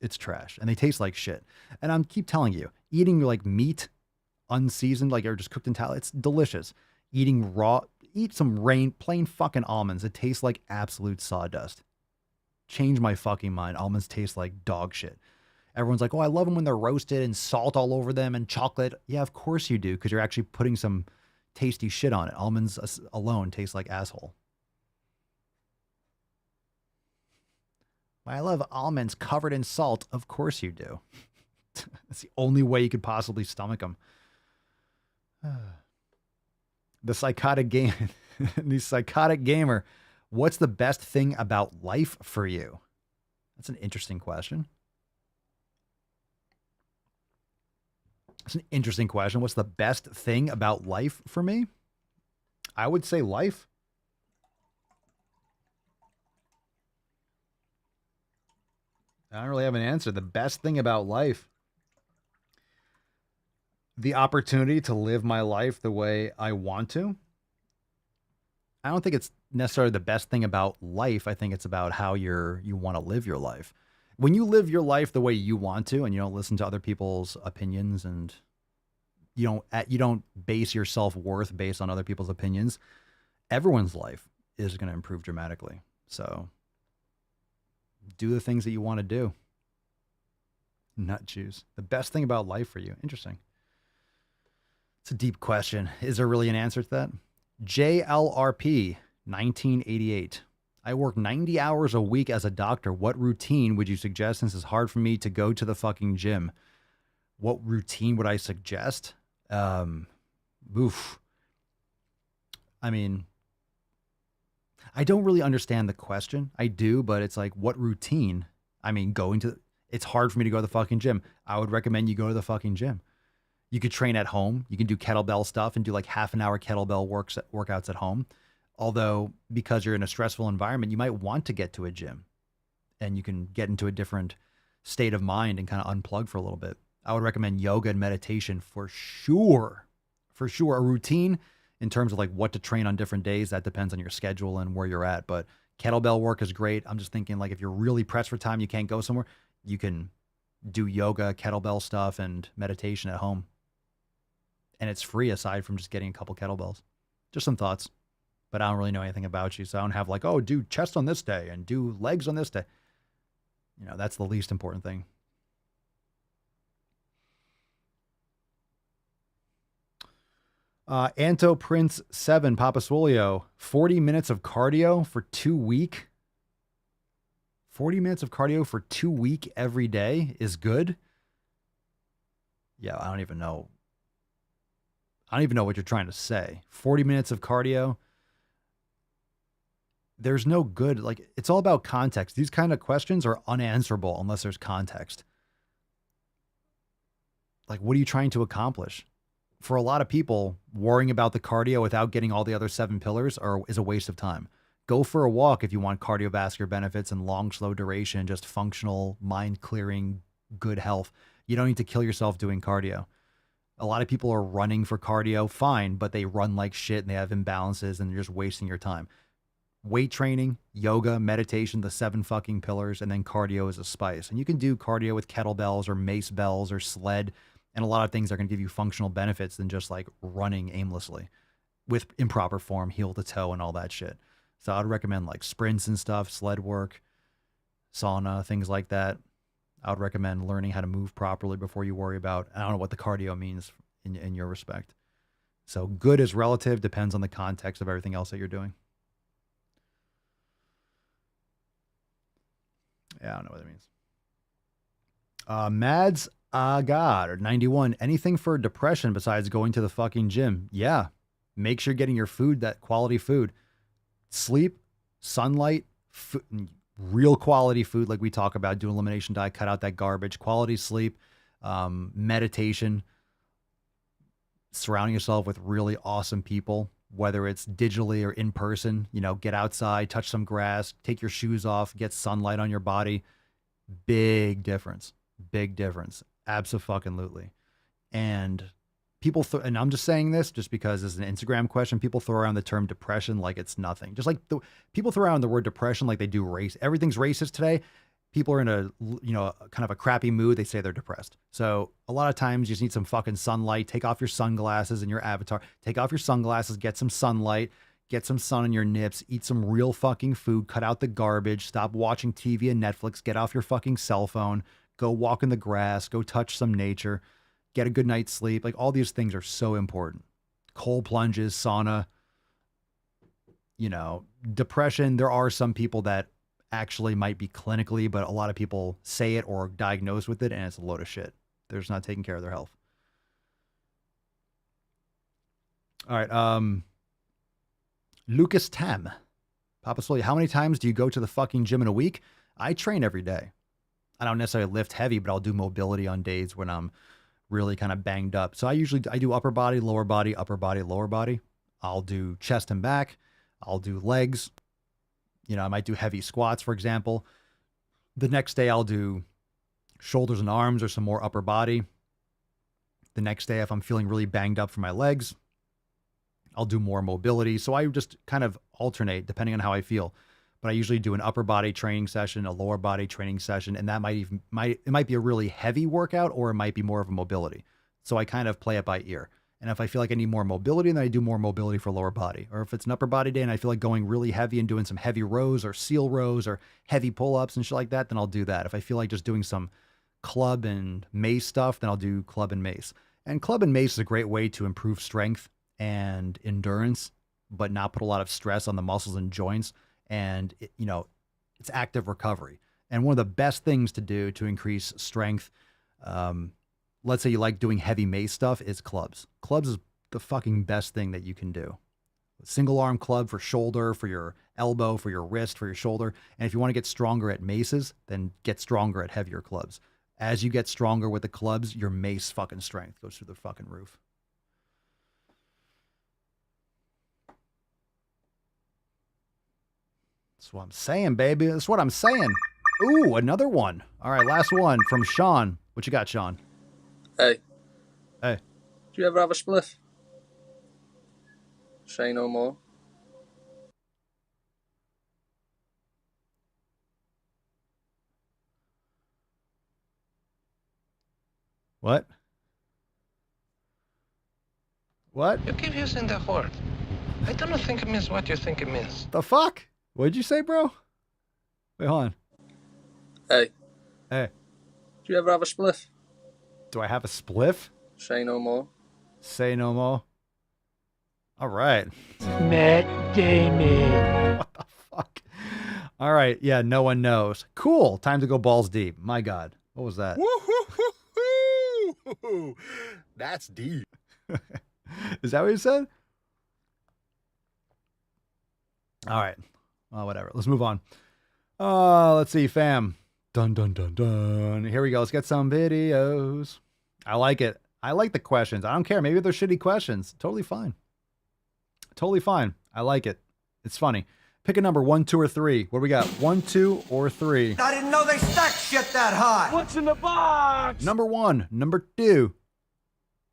It's trash. And they taste like shit. And I'm keep telling you, eating like meat unseasoned, like or just cooked in tallow, it's delicious. Eating raw, eat some plain fucking almonds. It tastes like absolute sawdust. Change my fucking mind. Almonds taste like dog shit. Everyone's like, oh, I love them when they're roasted and salt all over them and chocolate. Yeah, of course you do, because you're actually putting some tasty shit on it. Almonds alone taste like asshole. I love almonds covered in salt. Of course you do. That's the only way you could possibly stomach them. The psychotic game, the psychotic gamer. What's the best thing about life for you? That's an interesting question. That's an interesting question. What's the best thing about life for me? I would say life. I don't really have an answer. The best thing about life, the opportunity to live my life the way I want to. I don't think it's necessarily the best thing about life. I think it's about how you want to live your life. When you live your life the way you want to, and you don't listen to other people's opinions, and you don't base your self-worth based on other people's opinions, everyone's life is going to improve dramatically. So do the things that you want to do. Nut juice. The best thing about life for you. Interesting. It's a deep question. Is there really an answer to that? JLRP 1988. I work 90 hours a week as a doctor. What routine would you suggest since it's hard for me to go to the fucking gym? What routine would I suggest? Oof. I mean, I don't really understand the question. I do, but it's like, what routine? I mean, it's hard for me to go to the fucking gym. I would recommend you go to the fucking gym. You could train at home. You can do kettlebell stuff and do like half an hour kettlebell workouts at home. Although, because you're in a stressful environment, you might want to get to a gym and you can get into a different state of mind and kind of unplug for a little bit. I would recommend yoga and meditation for sure. For sure. A routine in terms of like what to train on different days, that depends on your schedule and where you're at. But kettlebell work is great. I'm just thinking like if you're really pressed for time, you can't go somewhere, you can do yoga, kettlebell stuff, and meditation at home. And it's free aside from just getting a couple kettlebells. Just some thoughts. But I don't really know anything about you. So I don't have like, oh, do chest on this day and do legs on this day. You know, that's the least important thing. Anto Prince 7, Papa Swolio, 40 minutes of cardio for 2 weeks. 40 minutes of cardio for 2 weeks every day is good. Yeah, I don't even know what you're trying to say. 40 minutes of cardio. There's no good, like, it's all about context. These kind of questions are unanswerable unless there's context. Like, what are you trying to accomplish? For a lot of people, worrying about the cardio without getting all the other 7 pillars is a waste of time. Go for a walk if you want cardiovascular benefits and long, slow duration, just functional, mind clearing, good health. You don't need to kill yourself doing cardio. A lot of people are running for cardio, fine, but they run like shit and they have imbalances and you're just wasting your time. Weight training, yoga, meditation, the 7 fucking pillars, and then cardio is a spice. And you can do cardio with kettlebells or mace bells or sled, and a lot of things are going to give you functional benefits than just like running aimlessly with improper form, heel to toe and all that shit. So I'd recommend like sprints and stuff, sled work, sauna, things like that. I would recommend learning how to move properly before you worry about, I don't know what the cardio means in your respect. So good is relative, depends on the context of everything else that you're doing. Yeah, I don't know what that means. Mads God, or 91, anything for depression besides going to the fucking gym? Yeah. Make sure you're getting your food, that quality food. Sleep, sunlight, real quality food like we talk about, do elimination diet, cut out that garbage, quality sleep, meditation, surrounding yourself with really awesome people, whether it's digitally or in person. You know, get outside, touch some grass, take your shoes off, get sunlight on your body. Big difference. Big difference. Abso-fucking-lutely. And people, and I'm just saying this just because it's an Instagram question. People throw around the term depression like it's nothing. Just like people throw around the word depression like they do race. Everything's racist today. People are in a, kind of a crappy mood. They say they're depressed. So a lot of times you just need some fucking sunlight. Take off your sunglasses and your avatar. Take off your sunglasses, get some sunlight, get some sun on your nips, eat some real fucking food, cut out the garbage, stop watching TV and Netflix, get off your fucking cell phone, go walk in the grass, go touch some nature, get a good night's sleep. Like all these things are so important. Cold plunges, sauna, depression. There are some people that actually might be clinically, but a lot of people say it or diagnosed with it and it's a load of shit. They're just not taking care of their health. All right. Lucas Tam. Papa Swole, how many times do you go to the fucking gym in a week? I train every day. I don't necessarily lift heavy, but I'll do mobility on days when I'm really kind of banged up. So I do upper body, lower body, upper body, lower body. I'll do chest and back. I'll do legs. I might do heavy squats, for example. The next day I'll do shoulders and arms or some more upper body. The next day, if I'm feeling really banged up for my legs, I'll do more mobility. So I just kind of alternate depending on how I feel. But I usually do an upper body training session, a lower body training session, and that might be a really heavy workout, or it might be more of a mobility. So I kind of play it by ear. And if I feel like I need more mobility, then I do more mobility for lower body. Or if it's an upper body day and I feel like going really heavy and doing some heavy rows or seal rows or heavy pull-ups and shit like that, then I'll do that. If I feel like just doing some club and mace stuff, then I'll do club and mace. And club and mace is a great way to improve strength and endurance, but not put a lot of stress on the muscles and joints. And, it's active recovery. And one of the best things to do to increase strength, let's say you like doing heavy mace stuff, is clubs. Clubs is the fucking best thing that you can do. A single arm club for shoulder, for your elbow, for your wrist, for your shoulder. And if you want to get stronger at maces, then get stronger at heavier clubs. As you get stronger with the clubs, your mace fucking strength goes through the fucking roof. That's what I'm saying, baby. That's what I'm saying. Ooh, another one. All right, last one from Sean. What you got, Sean? Hey. Hey. Do you ever have a spliff? Say no more. What? What? You keep using the word. I don't think it means what you think it means. The fuck? What'd you say, bro? Wait, hold on. Hey. Hey. Do you ever have a spliff? Do I have a spliff? Say no more. Say no more. All right. Matt Damon. What the fuck? All right. Yeah, no one knows. Cool. Time to go balls deep. My God. What was that? That's deep. Is that what you said? All right. Well, whatever. Let's move on. Let's see, fam. Dun, dun, dun, dun. Here we go. Let's get some videos. I like it. I like the questions. I don't care. Maybe they're shitty questions. Totally fine. Totally fine. I like it. It's funny. Pick a number, 1, 2, or 3. What do we got? 1, 2, or 3? I didn't know they stacked shit that high. What's in the box? Number 1, number 2,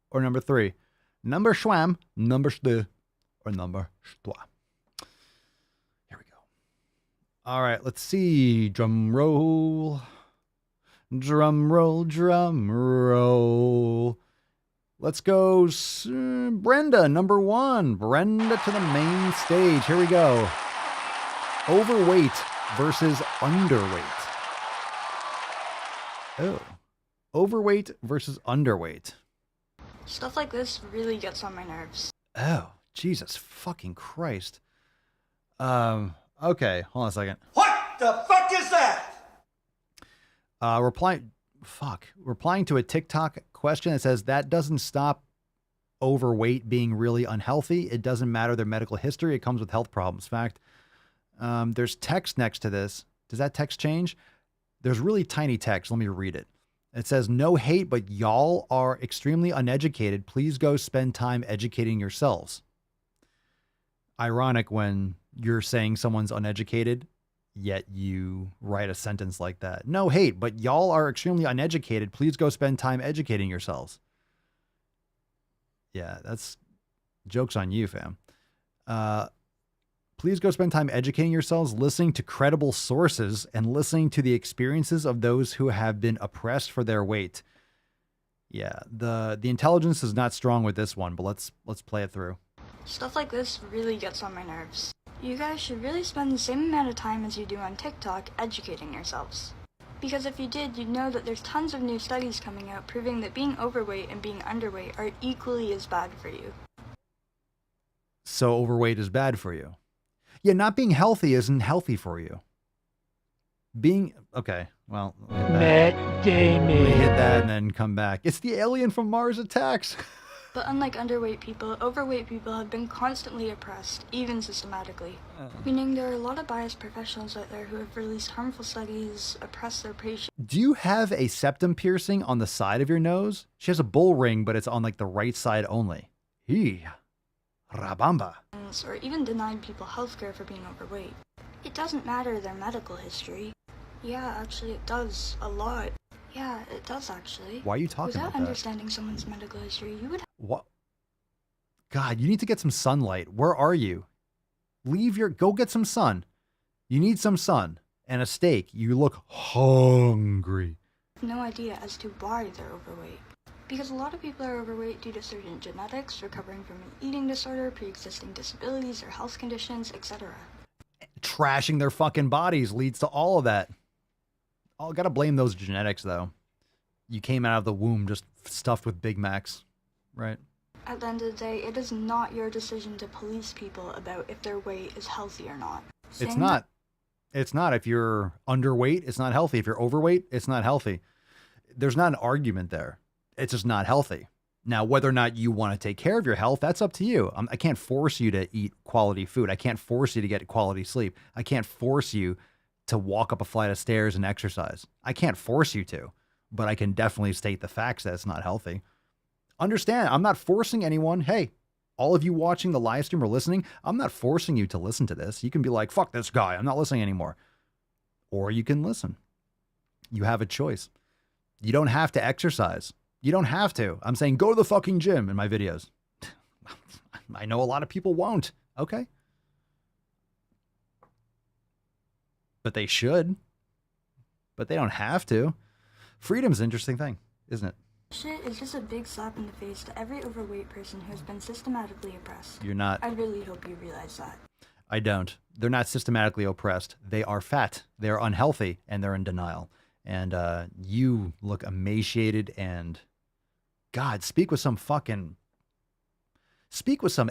or number 3. Number schwam, number stu, or number stwa. Here we go. All right, let's see. Drum roll. Drum roll, drum roll. Let's go Brenda, number 1. Brenda to the main stage. Here we go. Overweight versus underweight. Oh. Overweight versus underweight. Stuff like this really gets on my nerves. Oh, Jesus fucking Christ. Okay, hold on a second. What the fuck is that? Replying to a TikTok question that says that doesn't stop overweight being really unhealthy. It doesn't matter their medical history. It comes with health problems. Fact. There's text next to this. Does that text change? There's really tiny text. Let me read it. It says, no hate, but y'all are extremely uneducated. Please go spend time educating yourselves. Ironic when you're saying someone's uneducated, yet you write a sentence like that. No hate, but y'all are extremely uneducated. Please go spend time educating yourselves. Yeah, that's joke's on you, fam. Please go spend time educating yourselves, listening to credible sources, and listening to the experiences of those who have been oppressed for their weight. Yeah, the intelligence is not strong with this one, but let's play it through. Stuff like this really gets on my nerves. You guys should really spend the same amount of time as you do on TikTok educating yourselves. Because if you did, you'd know that there's tons of new studies coming out proving that being overweight and being underweight are equally as bad for you. So overweight is bad for you. Yeah, not being healthy isn't healthy for you. Okay, well. Matt Damon. Let me hit that and then come back. It's the alien from Mars Attacks. But unlike underweight people, overweight people have been constantly oppressed, even systematically. Meaning there are a lot of biased professionals out there who have released harmful studies, oppressed their patients. Do you have a septum piercing on the side of your nose? She has a bull ring, but it's on like the right side only. Rabamba. Or even denied people healthcare for being overweight. It doesn't matter their medical history. Yeah, actually it does. A lot. Yeah, it does actually. Why are you talking Without about that? understanding someone's medical history, you would... What? God, you need to get some sunlight. Where are you? Go get some sun. You need some sun and a steak. You look hungry. have no idea as to why they're overweight. Because a lot of people are overweight due to certain genetics, recovering from an eating disorder, pre-existing disabilities or health conditions, etc. Trashing their fucking bodies leads to all of that. Oh, gotta blame those genetics, though. You came out of the womb just stuffed with Big Macs, right? At the end of the day, it is not your decision to police people about if their weight is healthy or not. It's not. It's not. If you're underweight, it's not healthy. If you're overweight, it's not healthy. There's not an argument there. It's just not healthy. Now, whether or not you want to take care of your health, that's up to you. I can't force you to eat quality food. I can't force you to get quality sleep. I can't force you to walk up a flight of stairs and exercise. I can't force you to, but I can definitely state the facts that it's not healthy. Understand, I'm not forcing anyone. Hey, all of you watching the live stream or listening, I'm not forcing you to listen to this. You can be like, fuck this guy, I'm not listening anymore. Or you can listen. You have a choice. You don't have to exercise. You don't have to. I'm saying go to the fucking gym in my videos. I know a lot of people won't. Okay. But they should. But they don't have to. Freedom's an interesting thing, isn't it? Shit is just a big slap in the face to every overweight person who has been systematically oppressed. You're not. I really hope you realize that. I don't. They're not systematically oppressed. They are fat. They're unhealthy, and they're in denial. And you look emaciated and, God, speak with some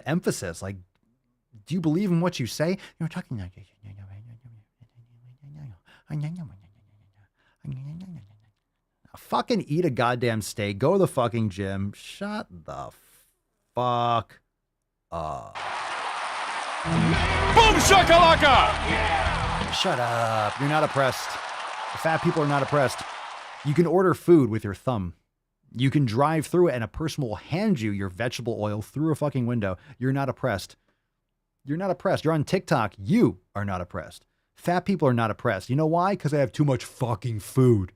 emphasis. Like, do you believe in what you say? You're talking like, fucking eat a goddamn steak. Go to the fucking gym. Shut the fuck up. Boom shakalaka! Yeah! Shut up. You're not oppressed. Fat people are not oppressed. You can order food with your thumb. You can drive through it and a person will hand you your vegetable oil through a fucking window. You're not oppressed. You're not oppressed. You're on TikTok. You are not oppressed. Fat people are not oppressed. You know why? Because they have too much fucking food.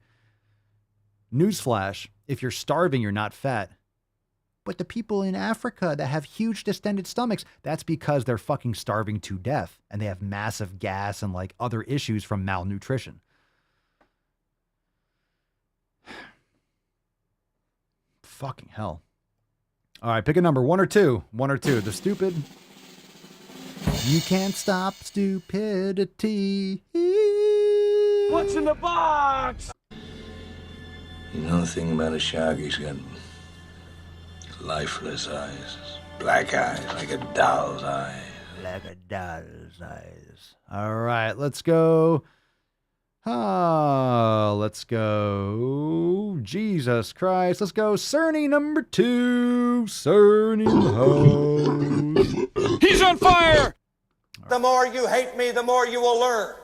Newsflash, if you're starving, you're not fat. But the people in Africa that have huge distended stomachs, that's because they're fucking starving to death and they have massive gas and like other issues from malnutrition. Fucking hell. All right, pick a number, 1 or 2. 1 or 2. The stupid. You can't stop stupidity. What's in the box? You know the thing about a shark, he's got lifeless eyes, black eyes, like a doll's eyes. Like a doll's eyes. All right, let's go. Let's go. Jesus Christ. Let's go. Cerny number 2. Cerny in the house. He's on fire! The more you hate me, the more you will learn.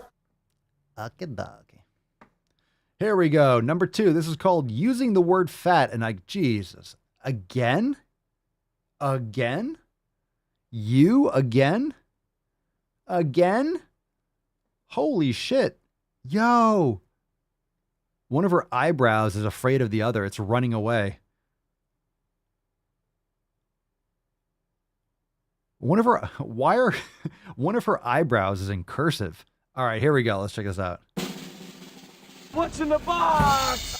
Okie-dokie. Here we go. Number 2. This is called using the word fat. And like, Jesus. Again? Again? You again? Again? Holy shit. Yo. One of her eyebrows is afraid of the other. It's running away. One of her eyebrows is in cursive. All right, here we go. Let's check this out. What's in the box?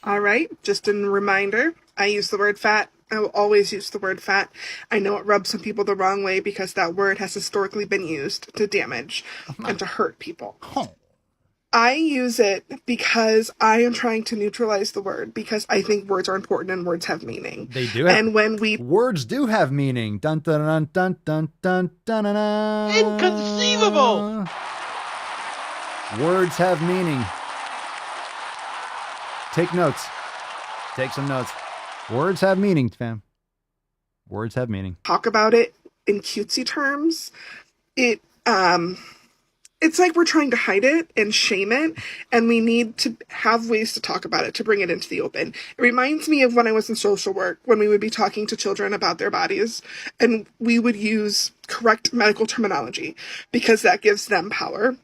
All right, just a reminder, I use the word fat. I will always use the word fat. I know it rubs some people the wrong way because that word has historically been used to damage and to hurt people. I use it because I am trying to neutralize the word because I think words are important and words have meaning. They do have, and when words do have meaning. Dun dun dun dun dun dun dun dun. Dun. Inconceivable. Words have meaning. Take notes. Take some notes. Words have meaning, fam. Words have meaning. Talk about it in cutesy terms. It's like we're trying to hide it and shame it, and we need to have ways to talk about it, to bring it into the open. It reminds me of when I was in social work, when we would be talking to children about their bodies, and we would use correct medical terminology, because that gives them power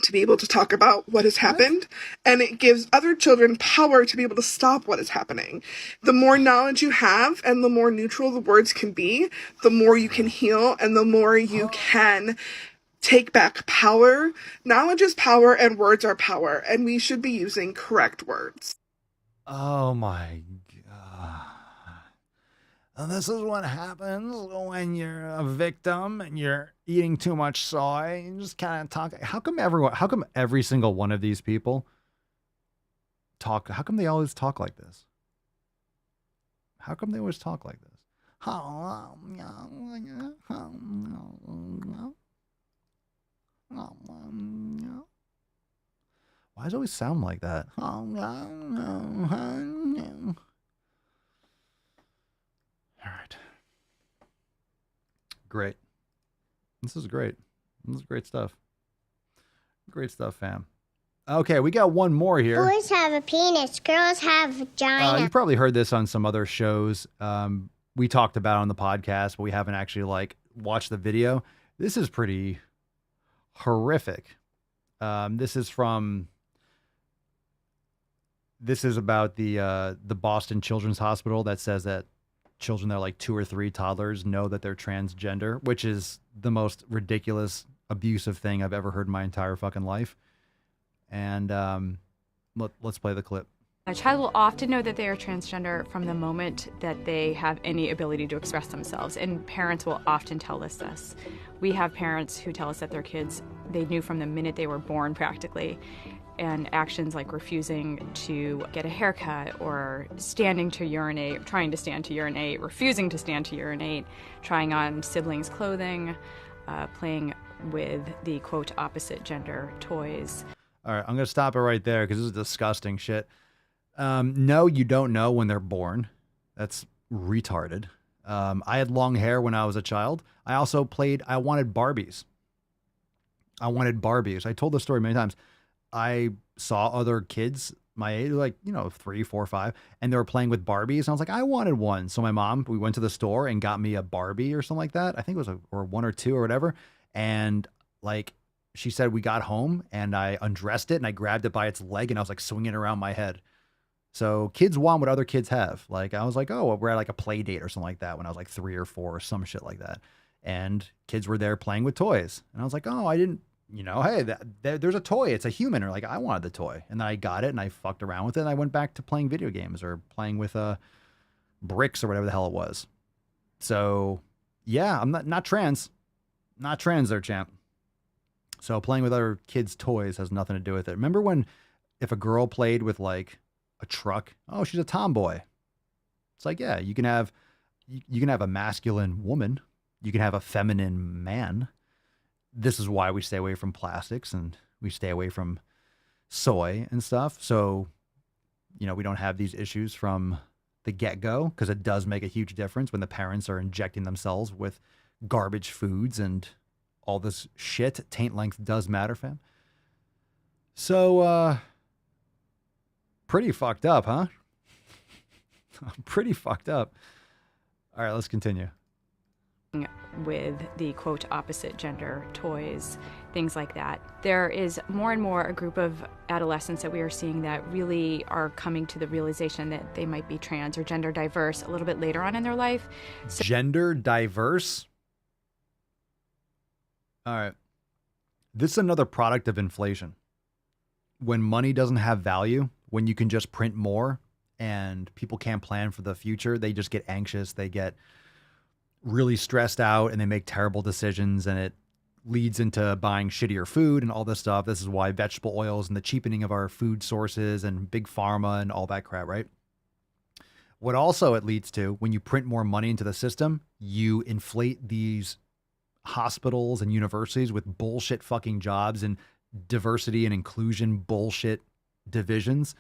to be able to talk about what has happened, and it gives other children power to be able to stop what is happening. The more knowledge you have and the more neutral the words can be, the more you can heal and the more you can take back power. Knowledge is power and words are power, and we should be using correct words. Oh my God. And this is what happens when you're a victim and you're eating too much soy. You just kind of talk. How come every single one of these people talk? How come they always talk like this? How come they always talk like this? Why does it always sound like that? All right. Great. This is great. This is great stuff. Great stuff, fam. Okay, we got one more here. Boys have a penis, girls have a vagina. You probably heard this on some other shows. We talked about it on the podcast, but we haven't actually watched the video. This is pretty horrific. This is about the Boston Children's Hospital that says that children that are like 2 or 3 toddlers know that they're transgender, which is the most ridiculous, abusive thing I've ever heard in my entire fucking life. And let's play the clip. A child will often know that they are transgender from the moment that they have any ability to express themselves, and parents will often tell us this. We have parents who tell us that their kids, they knew from the minute they were born practically, and actions like refusing to get a haircut or standing to urinate, trying to stand to urinate, refusing to stand to urinate, trying on siblings' clothing, playing with the, quote, opposite gender toys. All right, I'm going to stop it right there because this is disgusting shit. No, you don't know when they're born. That's retarded. I had long hair when I was a child. I also I wanted Barbies. I told this story many times. I saw other kids my age, 3, 4, 5, and they were playing with Barbies. And I was like, I wanted one. So we went to the store and got me a Barbie or something like that. I think it was or 1 or 2 or whatever. And she said we got home and I undressed it and I grabbed it by its leg and I was swinging it around my head. So kids want what other kids have. I was like, oh, we're at a play date or something like that when I was 3 or 4 or some shit like that. And kids were there playing with toys. And I was like, oh, I didn't, hey, there's a toy. It's a human. Or I wanted the toy. And then I got it and I fucked around with it. And I went back to playing video games or playing with bricks or whatever the hell it was. So yeah, I'm not trans. Not trans there, champ. So playing with other kids' toys has nothing to do with it. Remember if a girl played with a truck, oh, she's a tomboy. It's yeah, you can have a masculine woman. You can have a feminine man. This is why we stay away from plastics and we stay away from soy and stuff. So, we don't have these issues from the get-go because it does make a huge difference when the parents are injecting themselves with garbage foods and all this shit. Taint length does matter, fam. So, pretty fucked up, huh? Pretty fucked up. All right, let's continue. With the, quote, opposite gender toys, things like that. There is more and more a group of adolescents that we are seeing that really are coming to the realization that they might be trans or gender diverse a little bit later on in their life. So gender diverse? All right. This is another product of inflation. When money doesn't have value, when you can just print more and people can't plan for the future, they just get anxious. They get really stressed out and they make terrible decisions, and it leads into buying shittier food and all this stuff. This is why vegetable oils and the cheapening of our food sources and big pharma and all that crap, right? What also it leads to, when you print more money into the system, you inflate these hospitals and universities with bullshit fucking jobs and diversity and inclusion bullshit divisions.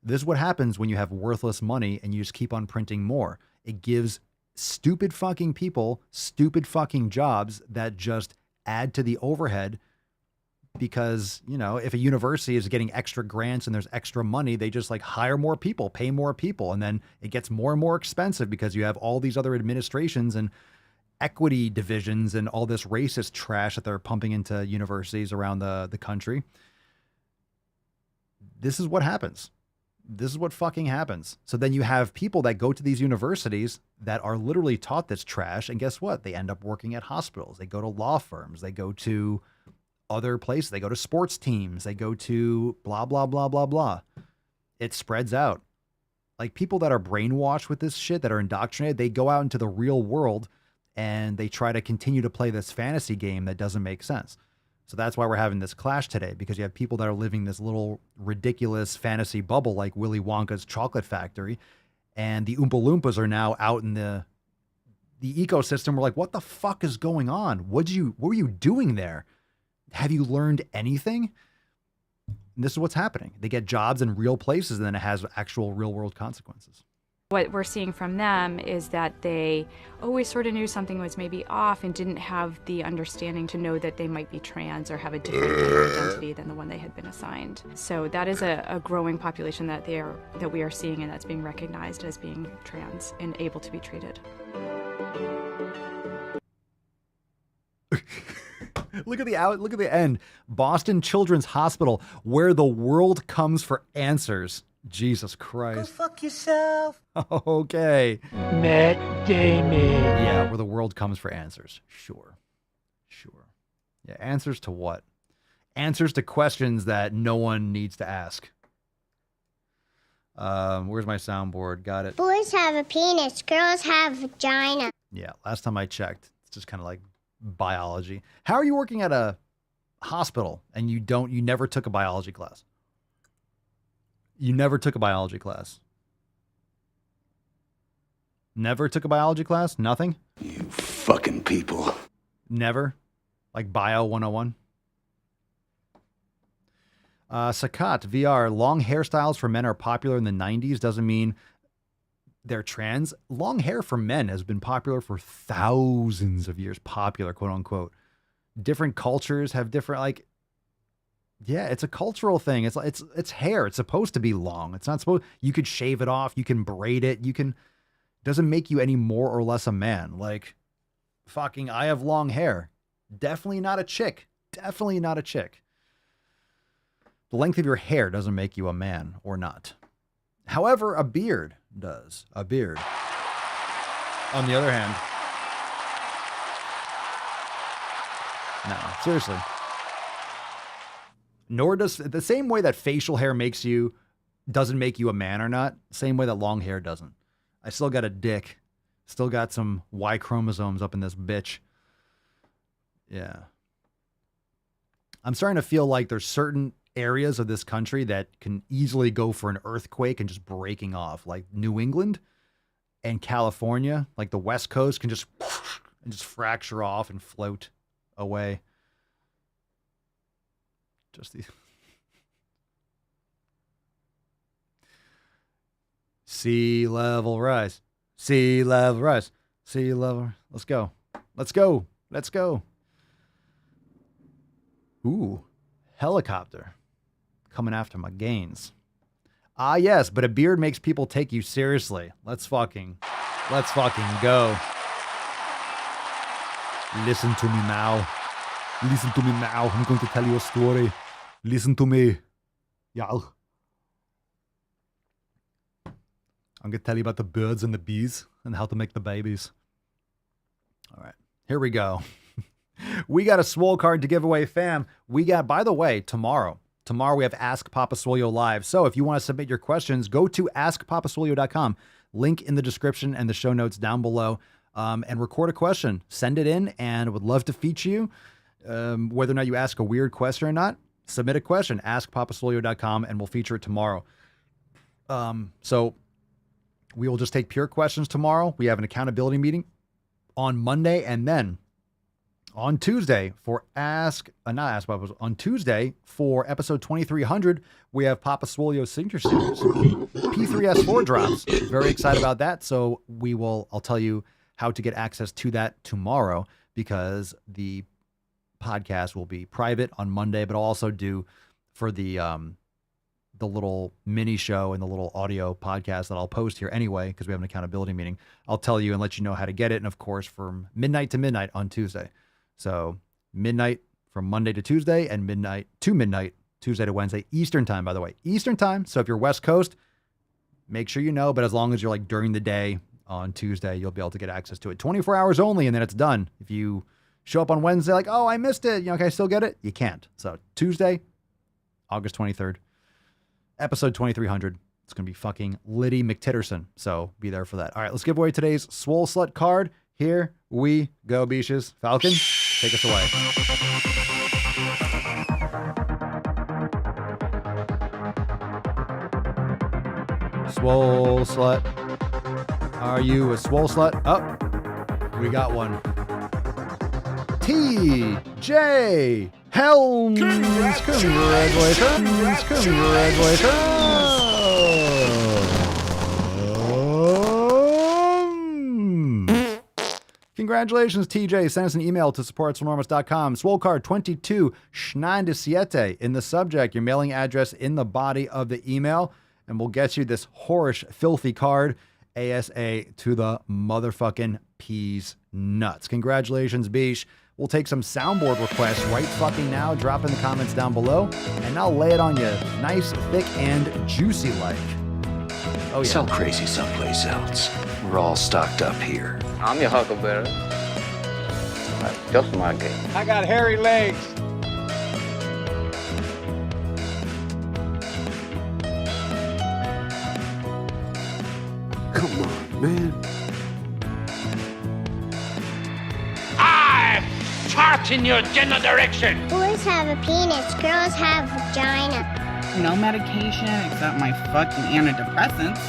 This is what happens when you have worthless money and you just keep on printing more. It gives stupid fucking people, stupid fucking jobs that just add to the overhead because, you know, if a university is getting extra grants and there's extra money, they just like hire more people, pay more people. And then it gets more and more expensive because you have all these other administrations and equity divisions and all this racist trash that they're pumping into universities around the country. This is what happens. This is what fucking happens. So then you have people that go to these universities that are literally taught this trash. And guess what? They end up working at hospitals. They go to law firms. They go to other places. They go to sports teams. They go to blah, blah, blah, blah, blah. It spreads out. Like people that are brainwashed with this shit, that are indoctrinated, they go out into the real world and they try to continue to play this fantasy game that doesn't make sense. So that's why we're having this clash today, because you have people that are living this little ridiculous fantasy bubble like Willy Wonka's chocolate factory. And the Oompa Loompas are now out in the ecosystem. We're like, what the fuck is going on? What were you doing there? Have you learned anything? And this is what's happening. They get jobs in real places and then it has actual real world consequences. What we're seeing from them is that they always sort of knew something was maybe off and didn't have the understanding to know that they might be trans or have a different identity than the one they had been assigned. So that is a growing population that we are seeing, and that's being recognized as being trans and able to be treated. Look at the end. Boston Children's Hospital, where the world comes for answers. Jesus Christ. Go fuck yourself. Okay. Matt Damon. Yeah, where the world comes for answers. Sure. Yeah, answers to what? Answers to questions that no one needs to ask. Where's my soundboard? Got it. Boys have a penis, girls have a vagina. Yeah, last time I checked, it's just kind of like biology. How are you working at a hospital and you never took a biology class? You never took a biology class. Never took a biology class? Nothing? You fucking people. Never? Like Bio 101? Sakat, VR, long hairstyles for men are popular in the 90s doesn't mean they're trans. Long hair for men has been popular for thousands of years. Popular, quote unquote. Different cultures have different, like, yeah, it's a cultural thing. It's hair. It's supposed to be long. It's not supposed, you could shave it off. You can braid it. Doesn't make you any more or less a man. Like, fucking, I have long hair. Definitely not a chick. Definitely not a chick. The length of your hair doesn't make you a man or not. However, a beard does. A beard, on the other hand. No, seriously. Nor does the same way that facial hair doesn't make you a man or not, same way that long hair doesn't. I still got a dick. Still got some Y chromosomes up in this bitch. Yeah. I'm starting to feel like there's certain areas of this country that can easily go for an earthquake and just breaking off. Like New England and California, like the West Coast can just fracture off and float away. Just the sea level rise. Sea level rise. Sea level. Let's go. Let's go. Let's go. Ooh, helicopter coming after my gains. Ah, yes, but a beard makes people take you seriously. Let's fucking go. Listen to me now. Listen to me now. I'm going to tell you a story. Listen to me. Yeah. I'm going to tell you about the birds and the bees and how to make the babies. All right, here we go. We got a Swole card to give away, fam. We got, by the way, tomorrow we have Ask Papa Swolio live. So if you want to submit your questions, go to askpapaswolio.com. Link in the description and the show notes down below. And record a question. Send it in, and would love to feature you. Whether or not you ask a weird question or not, submit a question. Askpapaswolio.com, and we'll feature it tomorrow. So we will just take pure questions tomorrow. We have an accountability meeting on Monday, and then on Tuesday on Tuesday for episode 2300, we have Papa Swolio's signature series, P3S4 drops. Very excited about that. So I'll tell you how to get access to that tomorrow, because the podcast will be private on Monday, but I'll also do for the little mini show and the little audio podcast that I'll post here anyway, because we have an accountability meeting. I'll tell you and let you know how to get it. And of course, from midnight to midnight on Tuesday. So midnight from Monday to Tuesday, and midnight to midnight, Tuesday to Wednesday, Eastern time, by the way, Eastern time. So if you're West Coast, make sure you know, but as long as you're like during the day on Tuesday, you'll be able to get access to it. 24 hours only, and then it's done. If you show up on Wednesday like, oh, I missed it, can I still get it? You can't. So Tuesday, August 23rd, episode 2300. It's going to be fucking Liddy McTitterson. So be there for that. All right, let's give away today's Swole Slut card. Here we go, Beaches. Falcon, take us away. Swole Slut. Are you a Swole Slut? Oh, we got one. T.J. Helms. Congratulations. Congratulations, TJ. Send us an email to support@swolenormous.com. Swole card 2297 in the subject. Your mailing address in the body of the email, and we'll get you this whorish, filthy card ASA to the motherfucking peas nuts. Congratulations, Beesh. We'll take some soundboard requests right fucking now. Drop in the comments down below, and I'll lay it on you nice, thick, and juicy like. Oh, yeah. Sell crazy someplace else. We're all stocked up here. I'm your huckleberry. That's just my game. I got hairy legs. Come on, man. I fart in your general direction. Boys have a penis, girls have vagina. No medication except my fucking antidepressants.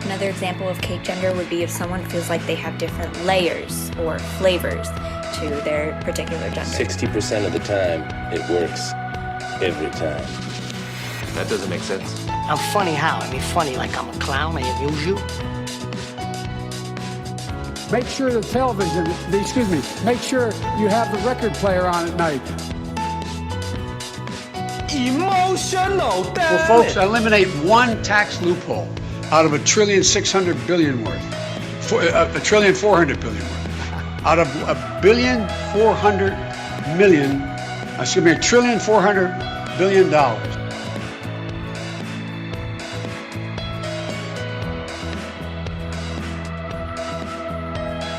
Another example of cake gender would be if someone feels like they have different layers or flavors to their particular gender. 60% of the time, it works every time. That doesn't make sense. I'm funny how? I mean, funny like I'm a clown, I amuse you? Make sure the television, make sure you have the record player on at night. Emotional damage. Well, folks, eliminate one tax loophole out of $1.6 trillion worth. $1.4 trillion worth. Out of $1.4 billion.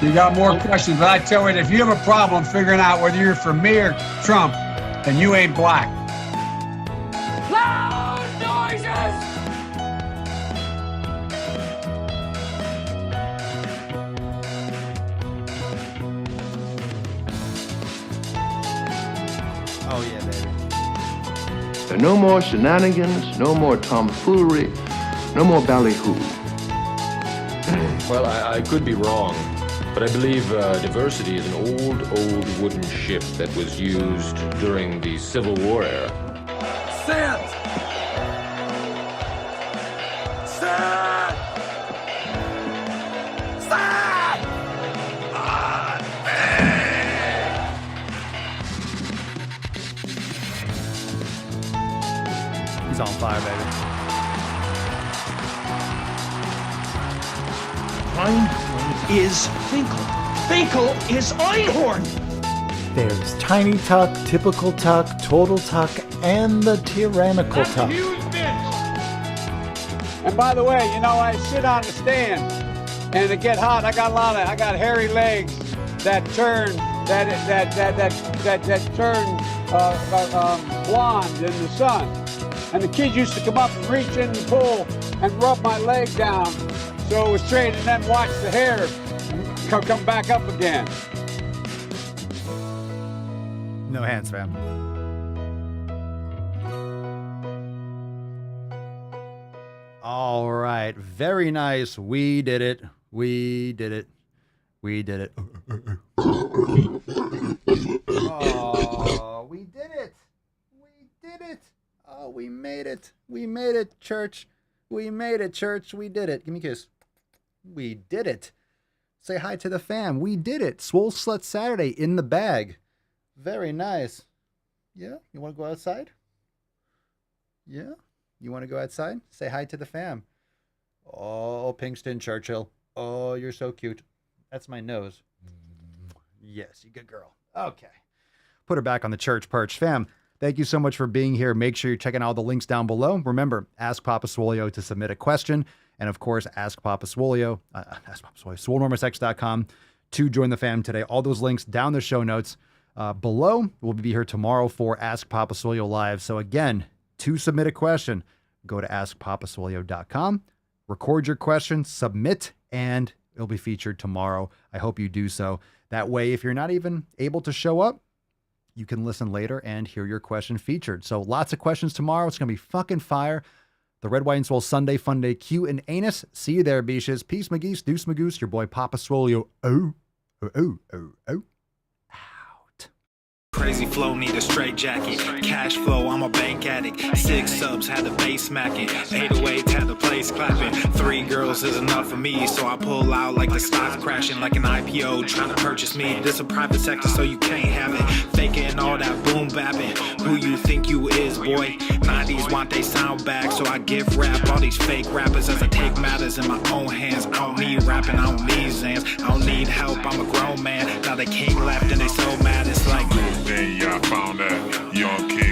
You got more questions, but I tell you, if you have a problem figuring out whether you're for me or Trump, then you ain't black. Loud noises! Oh, yeah, baby. There are no more shenanigans, no more tomfoolery, no more ballyhoo. Well, I could be wrong, but I believe diversity is an old wooden ship that was used during the Civil War era. Sand! Sand! Sand! He's on fire, baby. Einhorn is Finkel. Finkel is Einhorn! There's Tiny Tuck, Typical Tuck, Total Tuck, and the Tyrannical Tuck. And by the way, I sit on the stand, and to get hot, I got hairy legs that turn blonde in the sun. And the kids used to come up and reach in the pool and rub my leg down so it was straight, and then watch the hair come back up again. No hands, fam. All right. Very nice. We did it. We did it. We did it. Oh, we did it. We did it. Oh, we made it. We made it, church. We made it, church. We did it. Give me a kiss. We did it. Say hi to the fam. We did it. Swole Slut Saturday in the bag. Very nice. Yeah? You want to go outside? Yeah? You want to go outside? Say hi to the fam. Oh, Pinkston Churchill. Oh, you're so cute. That's my nose. Yes, you good girl. Okay. Put her back on the church perch. Fam, thank you so much for being here. Make sure you're checking out the links down below. Remember, ask Papa Swolio to submit a question. And of course, ask Papa Swolio, SwoleNormusX.com to join the fam today. All those links down the show notes below. We'll be here tomorrow for Ask Papa Swolio Live. So again, to submit a question, go to askpapaswolio.com, record your question, submit, and it'll be featured tomorrow. I hope you do so. That way, if you're not even able to show up, you can listen later and hear your question featured. So lots of questions tomorrow. It's going to be fucking fire. The Red, White, and Swole Sunday Fun Day Q and Anus. See you there, beaches. Peace, McGeese, Deuce, Magoose, your boy Papa Swolio. Oh. Crazy flow, need a straight jacket. Cash flow, I'm a bank addict. 6 subs, had the bass smacking. 808, had the place clapping. 3 girls is enough for me, so I pull out like the stock crashing. Like an IPO, trying to purchase me. This a private sector, so you can't have it. Faking all that boom bapping. Who you think you is, boy? 90s want they sound back, so I give rap all these fake rappers as I take matters in my own hands. I don't need rapping, I don't need Zans. I don't need help, I'm a grown man. Now they can't laugh and they so mad, it's like Then y'all found that young kid